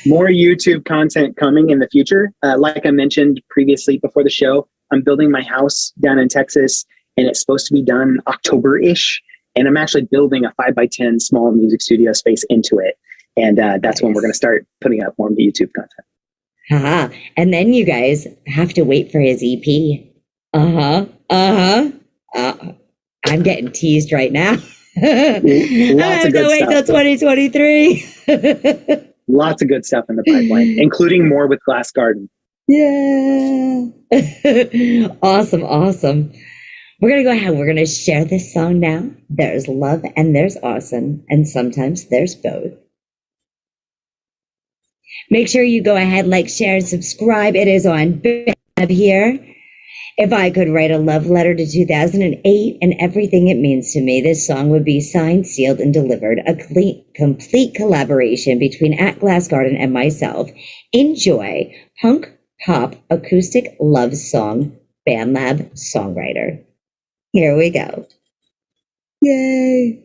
Speaker 4: More YouTube content coming in the future. Like I mentioned previously before the show, I'm building my house down in Texas, and it's supposed to be done October-ish. And I'm actually building a 5x10 small music studio space into it. And that's when we're going to start putting up more YouTube content.
Speaker 1: Haha. And then you guys have to wait for his EP. I'm getting teased right now.
Speaker 4: Lots of good
Speaker 1: wait
Speaker 4: stuff.
Speaker 1: till 2023.
Speaker 4: Lots of good stuff in the pipeline, including more with Glass Garden.
Speaker 1: Yeah. Awesome. We're going to go ahead. We're going to share this song now. There's love and there's awesome. And sometimes there's both. Make sure you go ahead, like, share, and subscribe. It is on BandLab here. If I could write a love letter to 2008 and everything it means to me, this song would be signed, sealed, and delivered. A complete collaboration between At Glass Garden and myself. Enjoy. Punk, pop, acoustic love song, BandLab songwriter. Here we go. Yay.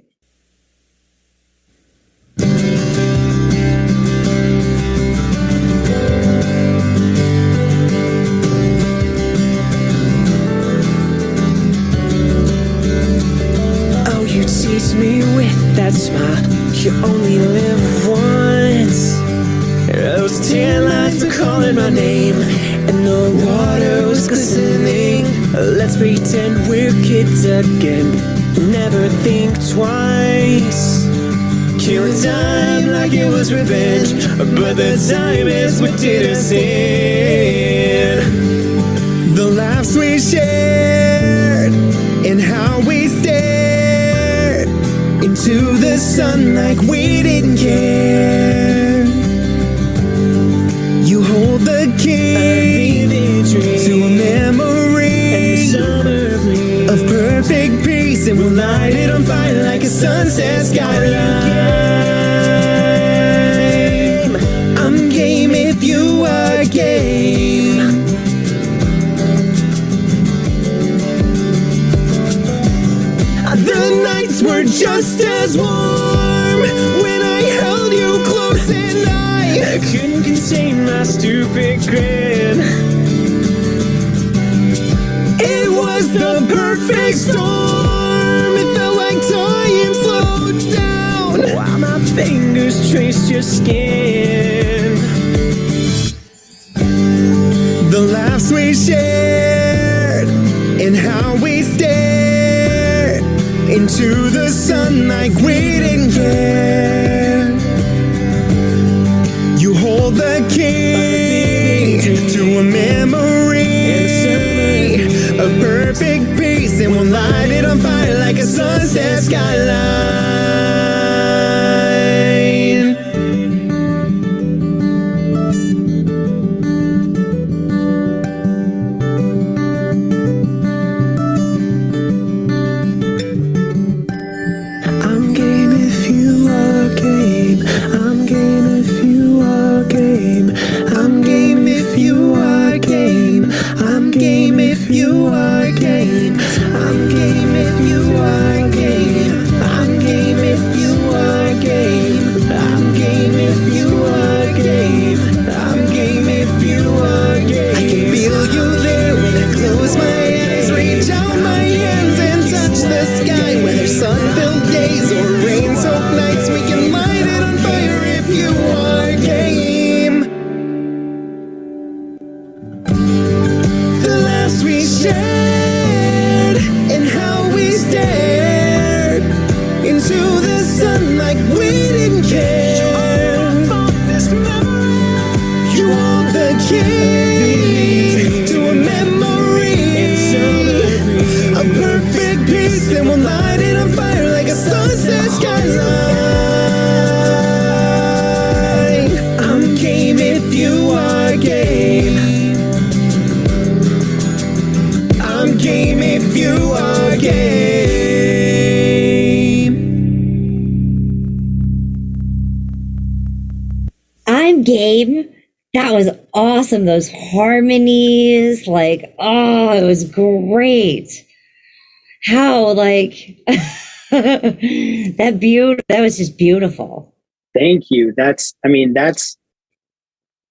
Speaker 6: Oh, you tease me with that smile. You only live once. Those tan lines are calling my name, and the water was glistening. Let's pretend we're kids again. Never think twice. Kill time like it was revenge, but the time is what did us in. The laughs we shared and how we stared into the sun like we didn't care. You hold the key to a memory of perfect peace, and we'll light it on fire like a sunset skyline. I'm game if you are game. The nights were just as warm when I held you close, and I couldn't contain my stupid grin. It was the perfect storm. It felt like time slowed down while my fingers traced your skin. The laughs we shared and how we stared into the sun like we didn't care. You hold the key to a memory of perfect peace, and we'll light it on fire like a sunset skyline. I'm game if you are game. I'm game if you are game. I'm game if you are game. I'm game if you are game. I'm game if you are game. I'm game. key to a memory and celebrate a perfect peace, and we'll light it on fire like a sunset skyline. I'm game if you are game. I'm game if you are game.
Speaker 1: I'm game. That was awesome. Those harmonies, like, oh, it was great. How, like, that was just beautiful.
Speaker 4: Thank you. That's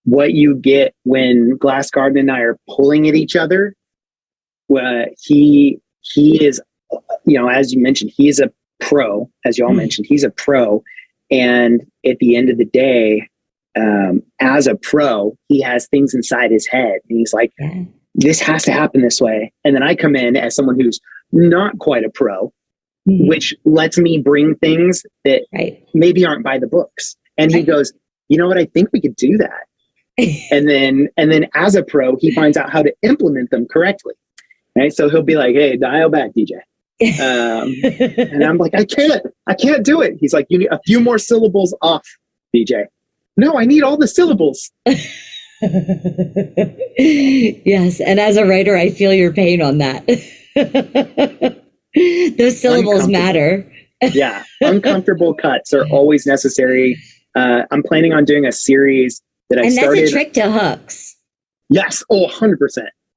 Speaker 4: what you get when Glass Garden and I are pulling at each other. He is, as you mentioned, he is a pro, as you all mentioned, he's a pro. And at the end of the day, as a pro, he has things inside his head and he's like, this has to happen this way. And then I come in as someone who's not quite a pro, which lets me bring things that maybe aren't by the books. And he goes, you know what? I think we could do that. and then as a pro, he finds out how to implement them correctly. Right. So he'll be like, hey, dial back, DJ. And I'm like, I can't do it. He's like, you need a few more syllables off, DJ. No, I need all the syllables.
Speaker 1: Yes. And as a writer, I feel your pain on that. Those syllables matter.
Speaker 4: Yeah. Uncomfortable cuts are always necessary. I'm planning on doing a series that I started. And
Speaker 1: that's a trick to hooks.
Speaker 4: Yes. Oh, 100%.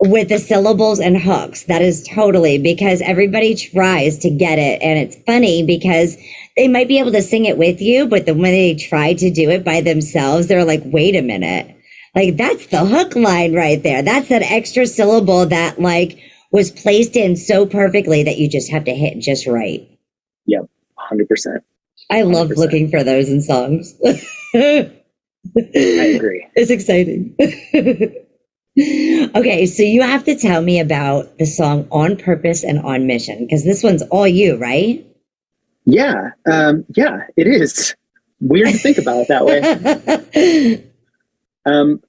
Speaker 1: With the syllables and hooks. That is totally, because everybody tries to get it. And it's funny because they might be able to sing it with you, but then when they try to do it by themselves, they're like, wait a minute. Like, that's the hook line right there. That's that extra syllable that like was placed in so perfectly that you just have to hit just right.
Speaker 4: Yep. 100%.
Speaker 1: I love looking for those in songs.
Speaker 4: I agree.
Speaker 1: It's exciting. Okay, so you have to tell me about the song On Purpose and On Mission, because this one's all you, right?
Speaker 4: Yeah, it is. Weird to think about it that way.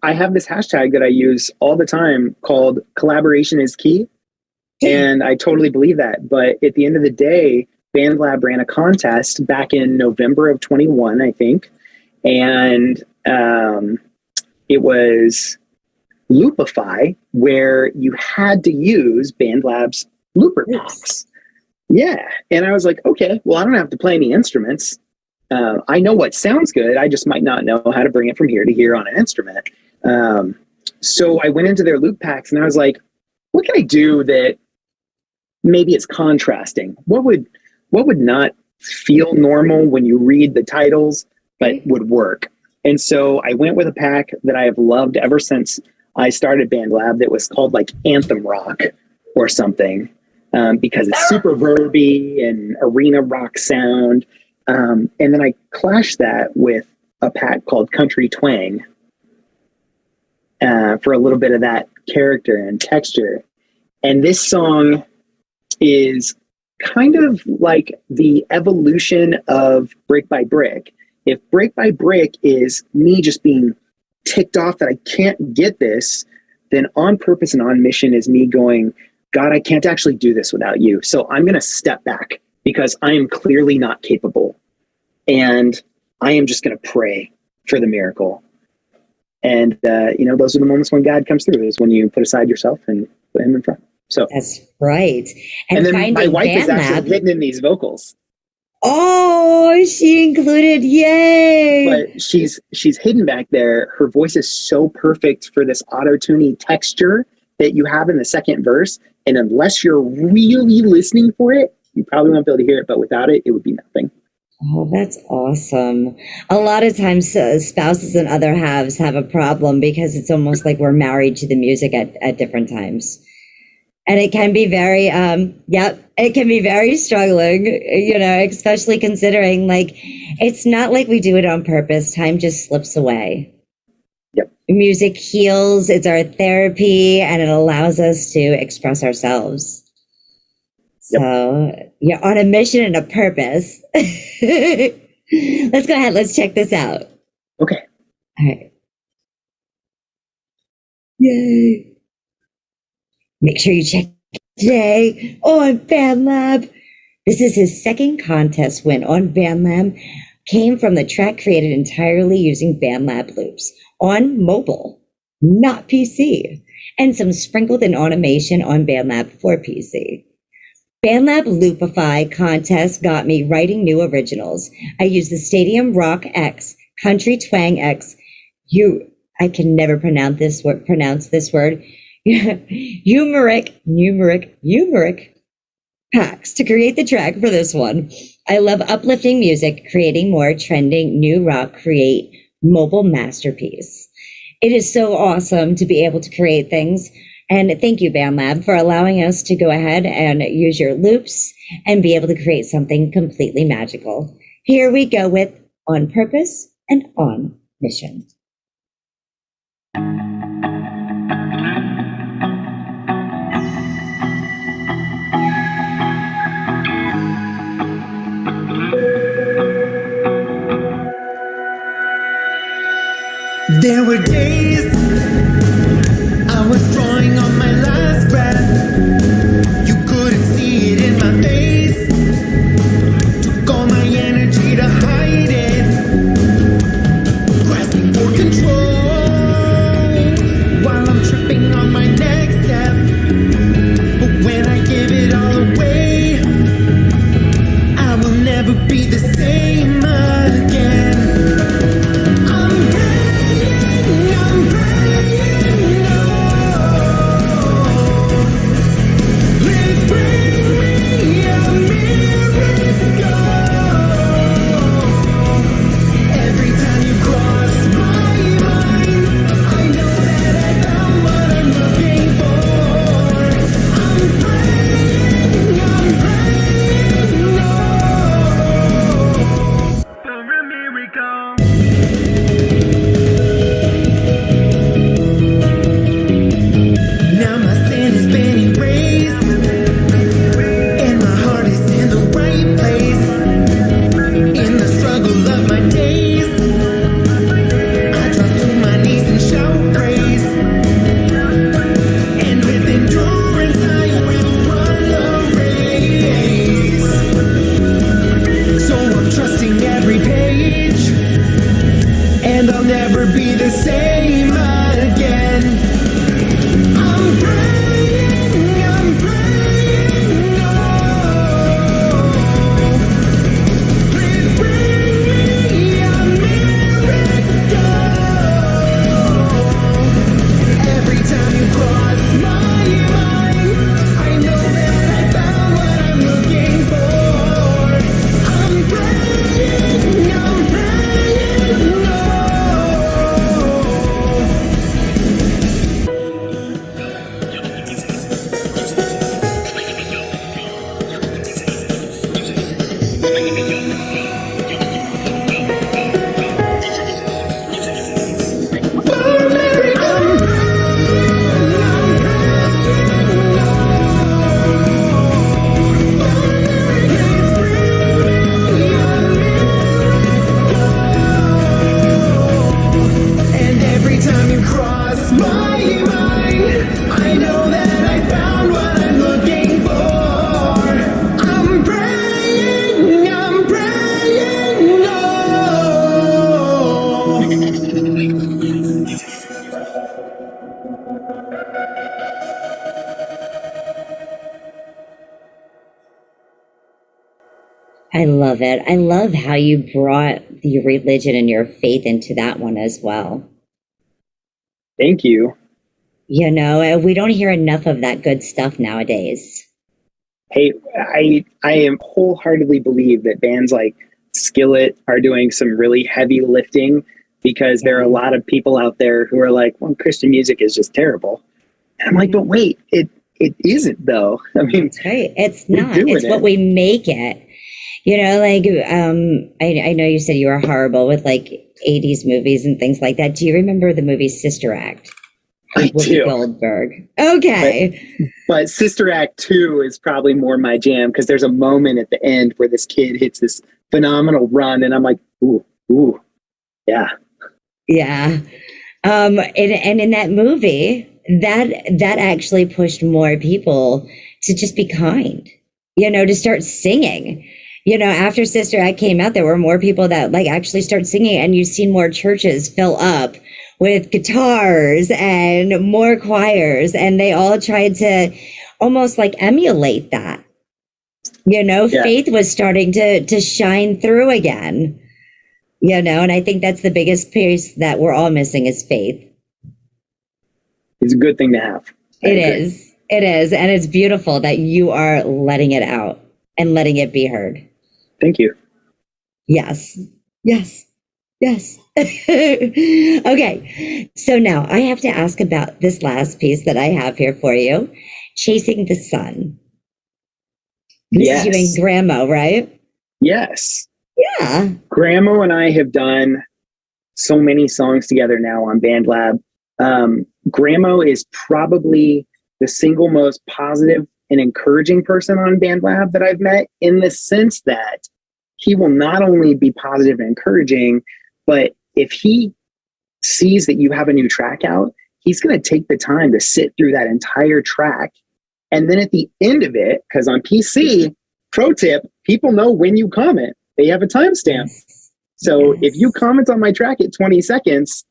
Speaker 4: I have this hashtag that I use all the time called collaboration is key. And I totally believe that. But at the end of the day, BandLab ran a contest back in November of 21, I think. And it was Loopify, where you had to use BandLab's looper packs. Yeah. And I was like, okay, well, I don't have to play any instruments. I know what sounds good. I just might not know how to bring it from here to here on an instrument. So I went into their loop packs and I was like, what can I do that maybe it's contrasting? What would not feel normal when you read the titles, but would work? And so I went with a pack that I have loved ever since I started BandLab that was called like Anthem Rock or something, because it's super verby and arena rock sound. And then I clashed that with a pack called Country Twang for a little bit of that character and texture. And this song is kind of like the evolution of Brick by Brick. If Brick by Brick is me just being ticked off that I can't get this, then On Purpose and On Mission is me going, God, I can't actually do this without you. So I'm going to step back because I am clearly not capable. And I am just going to pray for the miracle. And, those are the moments when God comes through, is when you put aside yourself and put him in front. So
Speaker 1: that's right.
Speaker 4: And then my wife is actually hidden in these vocals.
Speaker 1: Oh, she included, yay!
Speaker 4: But she's hidden back there. Her voice is so perfect for this auto-tuning texture that you have in the second verse. And unless you're really listening for it, you probably won't be able to hear it. But without it, it would be nothing.
Speaker 1: Oh, that's awesome. A lot of times spouses and other halves have a problem because it's almost like we're married to the music at different times. And it can be very, it can be very struggling, especially considering it's not like we do it on purpose. Time just slips away.
Speaker 4: Yep.
Speaker 1: Music heals. It's our therapy and it allows us to express ourselves. So you're on a mission and a purpose. Let's go ahead. Let's check this out.
Speaker 4: Okay.
Speaker 1: All right. Yay. Make sure you check Jay on BandLab. This is his second contest win on BandLab. Came from the track created entirely using BandLab loops on mobile, not PC, and some sprinkled in automation on BandLab for PC. BandLab Loopify contest got me writing new originals. I used the Stadium Rock X, Country Twang X, I can never pronounce this word, numeric packs to create the track for this one. I love uplifting music, creating more trending new rock, create mobile masterpiece. It is so awesome to be able to create things. And thank you, BandLab, for allowing us to go ahead and use your loops and be able to create something completely magical. Here we go with On Purpose and On Mission.
Speaker 5: There were days I was drawing on my last breath. You couldn't see it in my face. Took all my energy to hide it. Grasping for control while I'm tripping on my next step. But when I give it all away, I will never be the same again.
Speaker 1: I love it. I love how you brought the religion and your faith into that one as well.
Speaker 4: Thank you.
Speaker 1: You know, we don't hear enough of that good stuff nowadays.
Speaker 4: Hey, I am wholeheartedly believe that bands like Skillet are doing some really heavy lifting, because there are a lot of people out there who are like, well, Christian music is just terrible. And I'm like, but wait, it isn't though. I mean,
Speaker 1: that's right. It's not. It's what we make it. You know, like, I know you said you were horrible with like 80s movies and things like that. Do you remember the movie Sister Act?
Speaker 4: I do.
Speaker 1: Goldberg. Okay.
Speaker 4: But Sister Act 2 is probably more my jam, because there's a moment at the end where this kid hits this phenomenal run and I'm like, ooh, yeah.
Speaker 1: Yeah. And in that movie, that actually pushed more people to just be kind, to start singing. After Sister Act came out, there were more people that like actually start singing, and you've seen more churches fill up with guitars and more choirs, and they all tried to almost like emulate that. Faith was starting to shine through again, and I think that's the biggest piece that we're all missing is faith.
Speaker 4: It's a good thing to have.
Speaker 1: It is. And it's beautiful that you are letting it out and letting it be heard.
Speaker 4: Thank you.
Speaker 1: Yes. Okay. So now I have to ask about this last piece that I have here for you, Chasing the Sun. This is you and Grandma, right?
Speaker 4: Yes.
Speaker 1: Yeah.
Speaker 4: Grandma and I have done so many songs together now on BandLab. Grandma is probably the single most positive and encouraging person on BandLab that I've met, in the sense that he will not only be positive and encouraging, but if he sees that you have a new track out, he's going to take the time to sit through that entire track. And then at the end of it, because on PC, pro tip, people know when you comment, they have a timestamp. So if you comment on my track at 20 seconds,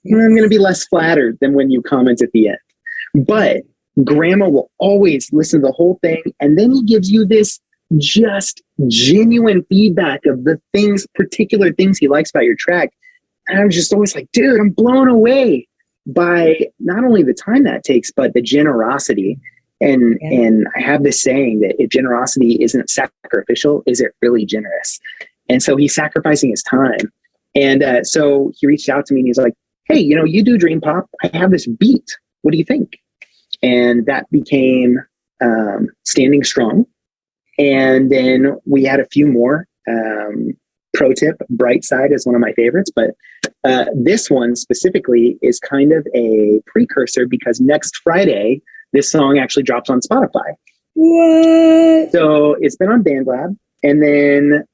Speaker 4: I'm going to be less flattered than when you comment at the end. But Grandma will always listen to the whole thing, and then he gives you this just genuine feedback of the particular things he likes about your track. And I'm just always like, dude, I'm blown away by not only the time that takes, but the generosity. And I have this saying that if generosity isn't sacrificial, is it really generous? And so he's sacrificing his time. And so he reached out to me and he's like, hey, you do Dream Pop. I have this beat. What do you think? And that became Standing Strong. And then we had a few more. Pro tip, Bright Side is one of my favorites. But this one specifically is kind of a precursor, because next Friday, this song actually drops on Spotify.
Speaker 1: What?
Speaker 4: So it's been on BandLab, and then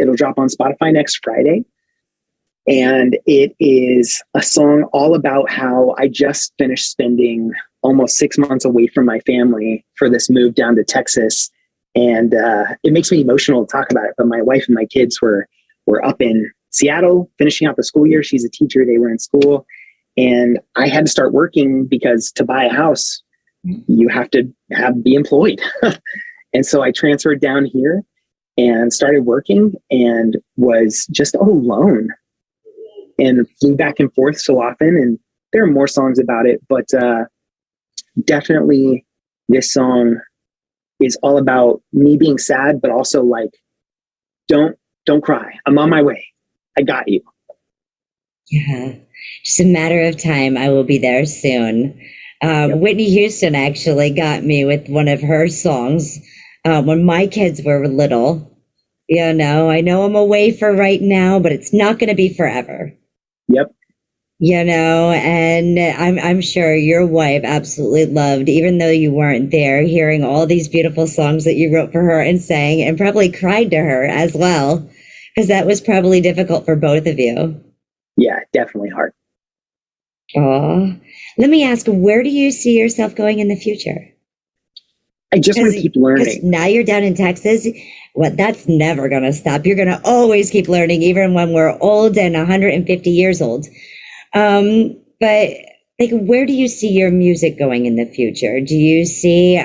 Speaker 4: it'll drop on Spotify next Friday. And it is a song all about how I just finished spending almost 6 months away from my family for this move down to Texas. And it makes me emotional to talk about it. But my wife and my kids were up in Seattle finishing out the school year. She's a teacher. They were in school. And I had to start working, because to buy a house, you have to be employed. And so I transferred down here and started working, and was just all alone, and flew back and forth so often. And there are more songs about it, but definitely this song is all about me being sad, but also like, don't cry. I'm on my way. I got you.
Speaker 1: Yeah. Just a matter of time. I will be there soon. Whitney Houston actually got me with one of her songs when my kids were little. I know I'm away for right now, but it's not going to be forever.
Speaker 4: Yep.
Speaker 1: And I'm sure your wife absolutely loved, even though you weren't there, hearing all these beautiful songs that you wrote for her and sang, and probably cried to her as well, because that was probably difficult for both of you.
Speaker 4: Yeah, definitely hard.
Speaker 1: Aw. Let me ask, where do you see yourself going in the future?
Speaker 4: I just want to keep learning.
Speaker 1: Now you're down in Texas. That's never going to stop. You're going to always keep learning, even when we're old and 150 years old. But like, where do you see your music going in the future? Do you see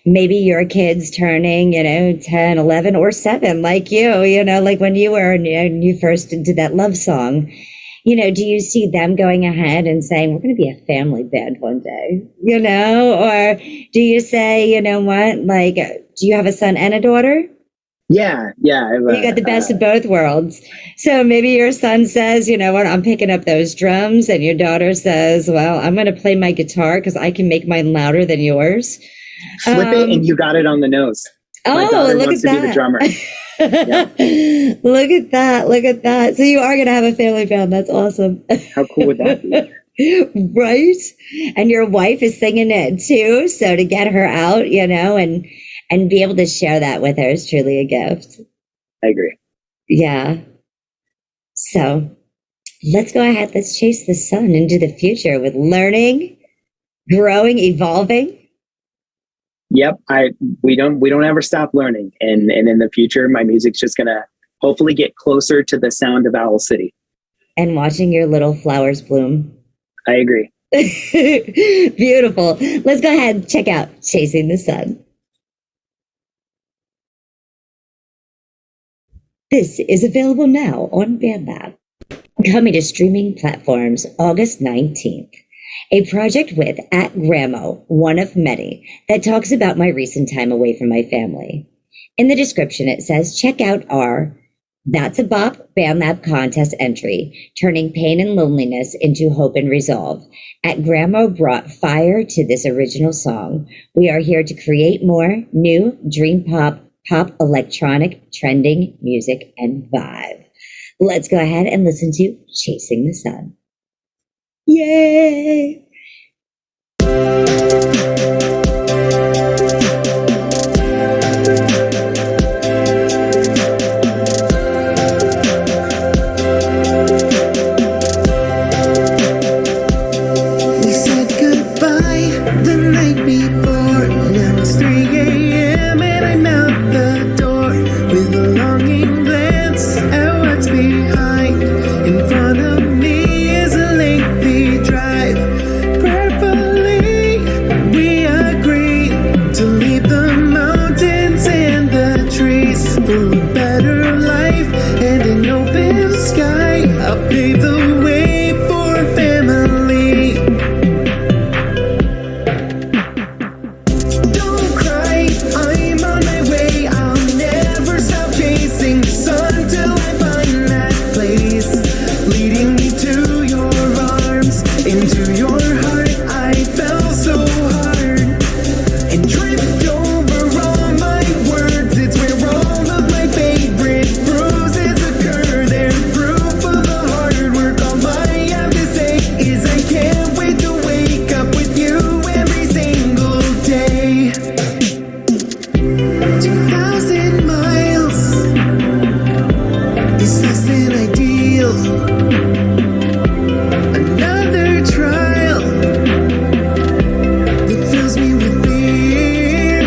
Speaker 1: maybe your kids turning, 10, 11, or 7, like you, like when you were and you first did that love song? Do you see them going ahead and saying, we're going to be a family band one day, or do you say, what, like, do you have a son and a daughter?
Speaker 4: Yeah.
Speaker 1: You got the best of both worlds. So maybe your son says, what, I'm picking up those drums, and your daughter says, well, I'm going to play my guitar because I can make mine louder than yours.
Speaker 4: Flip it and you got it on the nose. My daughter
Speaker 1: look
Speaker 4: wants
Speaker 1: at
Speaker 4: to
Speaker 1: that.
Speaker 4: be the drummer.
Speaker 1: Yep. Look at that. So you are going to have a family band. That's awesome.
Speaker 4: How cool would that be?
Speaker 1: Right? And your wife is singing it too. So to get her out, and be able to share that with her is truly a gift.
Speaker 4: I agree.
Speaker 1: Yeah. So let's go ahead. Let's chase the sun into the future with learning, growing, evolving.
Speaker 4: Yep, we don't ever stop learning, and in the future, my music's just gonna hopefully get closer to the sound of Owl City.
Speaker 1: And watching your little flowers bloom.
Speaker 4: I agree.
Speaker 1: Beautiful. Let's go ahead and check out Chasing the Sun. This is available now on Bandlab. Coming to streaming platforms August 19th. A project with @Gramo, one of many, that talks about my recent time away from my family. In the description, it says, check out our That's a Bop Bandlab contest entry, turning pain and loneliness into hope and resolve. @Gramo brought fire to this original song. We are here to create more new dream pop, electronic, trending music and vibe. Let's go ahead and listen to Chasing the Sun. Yay!
Speaker 5: We said goodbye the night before. Now it's 3 a.m. and I'm out the door with a longing glance at what's behind. In front of me is a lengthy drive. Prayerfully, we agree to leave the mountains and the trees for a better life and an open sky. I'll pave the way for family. Don't cry, I'm on my way. I'll never stop chasing the sun till I find that place leading me to your arms, into your heart. I fell so hard and tripped over all my words. It's where all of my favorite bruises occur. They're proof of the hard work. All I have to say is I can't wait to wake up with you every single day. 2,000 miles is less than ideal. Another trial that fills me with fear.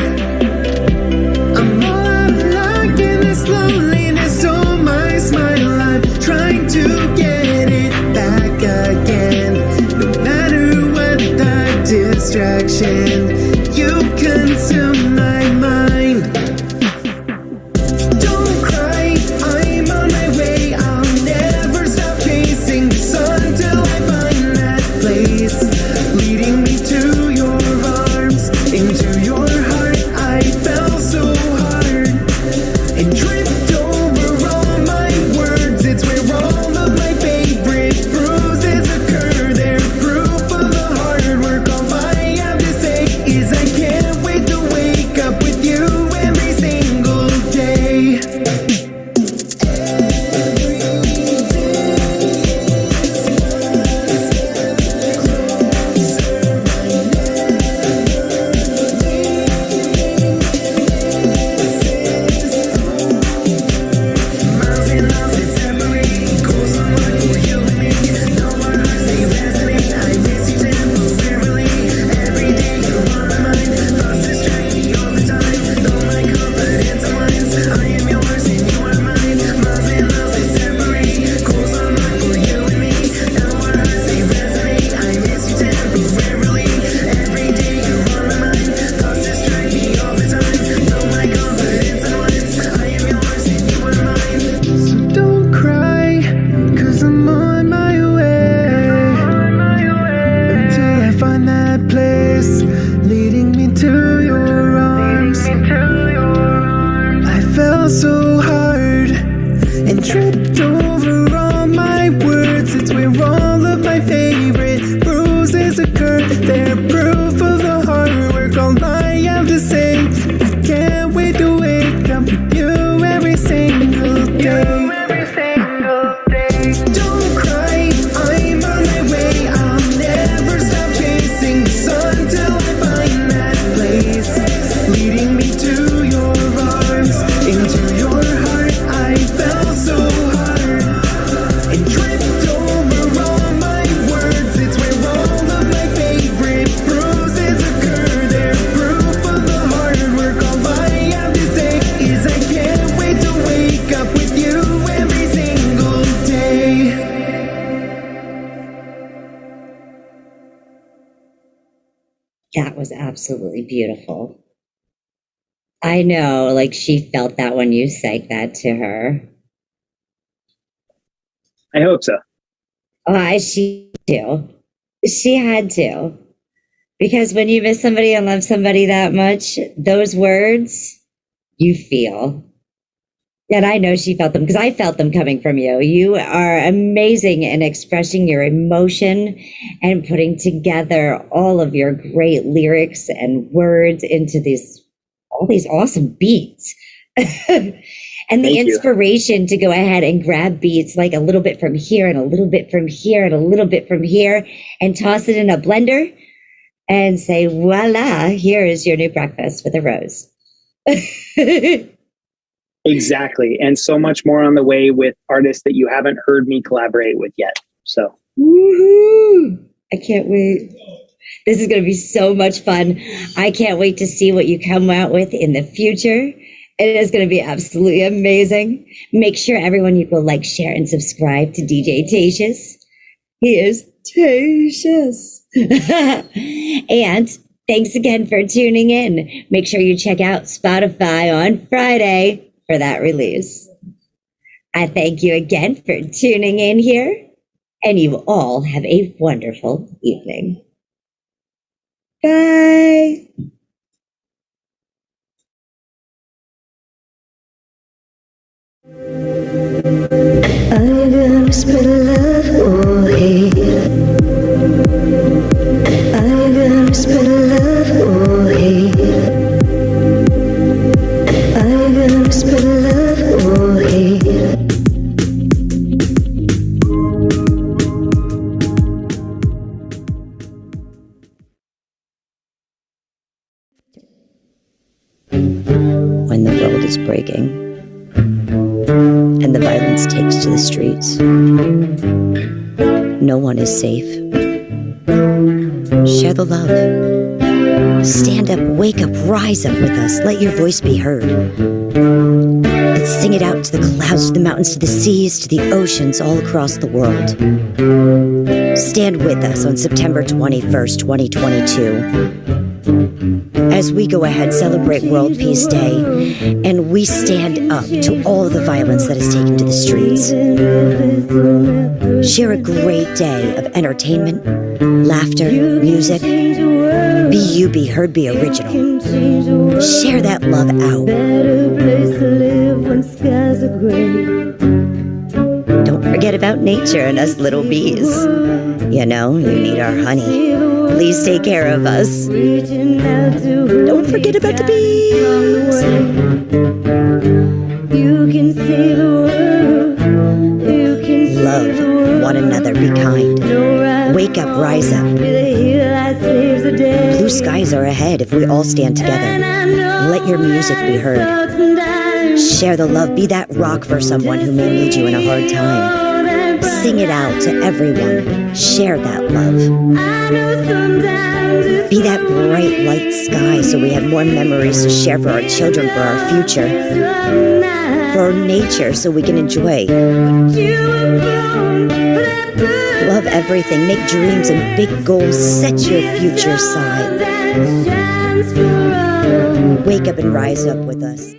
Speaker 5: I'm all locked in this loneliness. Oh, my smile, I'm trying to get it back again. No matter what the distraction, you consume my mind. Don't cry, I'm on my way. I'll never stop chasing the sun till I find that place leading me to your arms, into your heart. I fell so hard and tripped over all my words. It's where all of my favorite bruises occur. They're proof of the hard work. All I have to say is I can't wait to wake up
Speaker 1: That was absolutely beautiful. I know, like she felt that when you sang that to her.
Speaker 4: I hope so.
Speaker 1: Oh, she do. She had to. Because when you miss somebody and love somebody that much, those words you feel. And I know she felt them because I felt them coming from you. You are amazing in expressing your emotion and putting together all of your great lyrics and words into all these awesome beats. And the
Speaker 4: Thank you.
Speaker 1: inspiration to go ahead and grab beats like a little bit from here and a little bit from here and a little bit from here and toss it in a blender and say, voila, here is your new breakfast with a rose.
Speaker 4: Exactly. And so much more on the way with artists that you haven't heard me collaborate with yet. So.
Speaker 1: Woohoo! I can't wait. This is going to be so much fun. I can't wait to see what you come out with in the future. It is going to be absolutely amazing. Make sure everyone you go like, share, and subscribe to DJ Tatious. He is Tatious. And thanks again for tuning in. Make sure you check out Spotify on Friday for that release. I thank you again for tuning in here, and you all have a wonderful evening. Bye.
Speaker 2: Are you gonna spread love or hate? Are you gonna spread love or hate? Are you gonna spread love or hate? When the world is breaking and the violence takes to the streets, no one is safe. Share the love. Stand up, wake up, rise up with us. Let your voice be heard. Let's sing it out to the clouds, to the mountains, to the seas, to the oceans all across the world. Stand with us on September 21st, 2022. As we go ahead, celebrate World Peace Day, and we stand up to all of the violence that is taken to the streets. Share a great day of entertainment, laughter, music. Be you, be heard, be original. Share that love out. Don't forget about nature and us little bees. You know, you need our honey. Please take care of us. Don't forget about the bees. Love one another, be kind. Wake up, rise up. Blue skies are ahead if we all stand together. Let your music be heard. Share the love, be that rock for someone who may need you in a hard time. Sing it out to everyone. Share that love. Be that bright light sky so we have more memories to share for our children, for our future. For nature so we can enjoy. Love everything. Make dreams and big goals. Set your future aside. Wake up and rise up with us.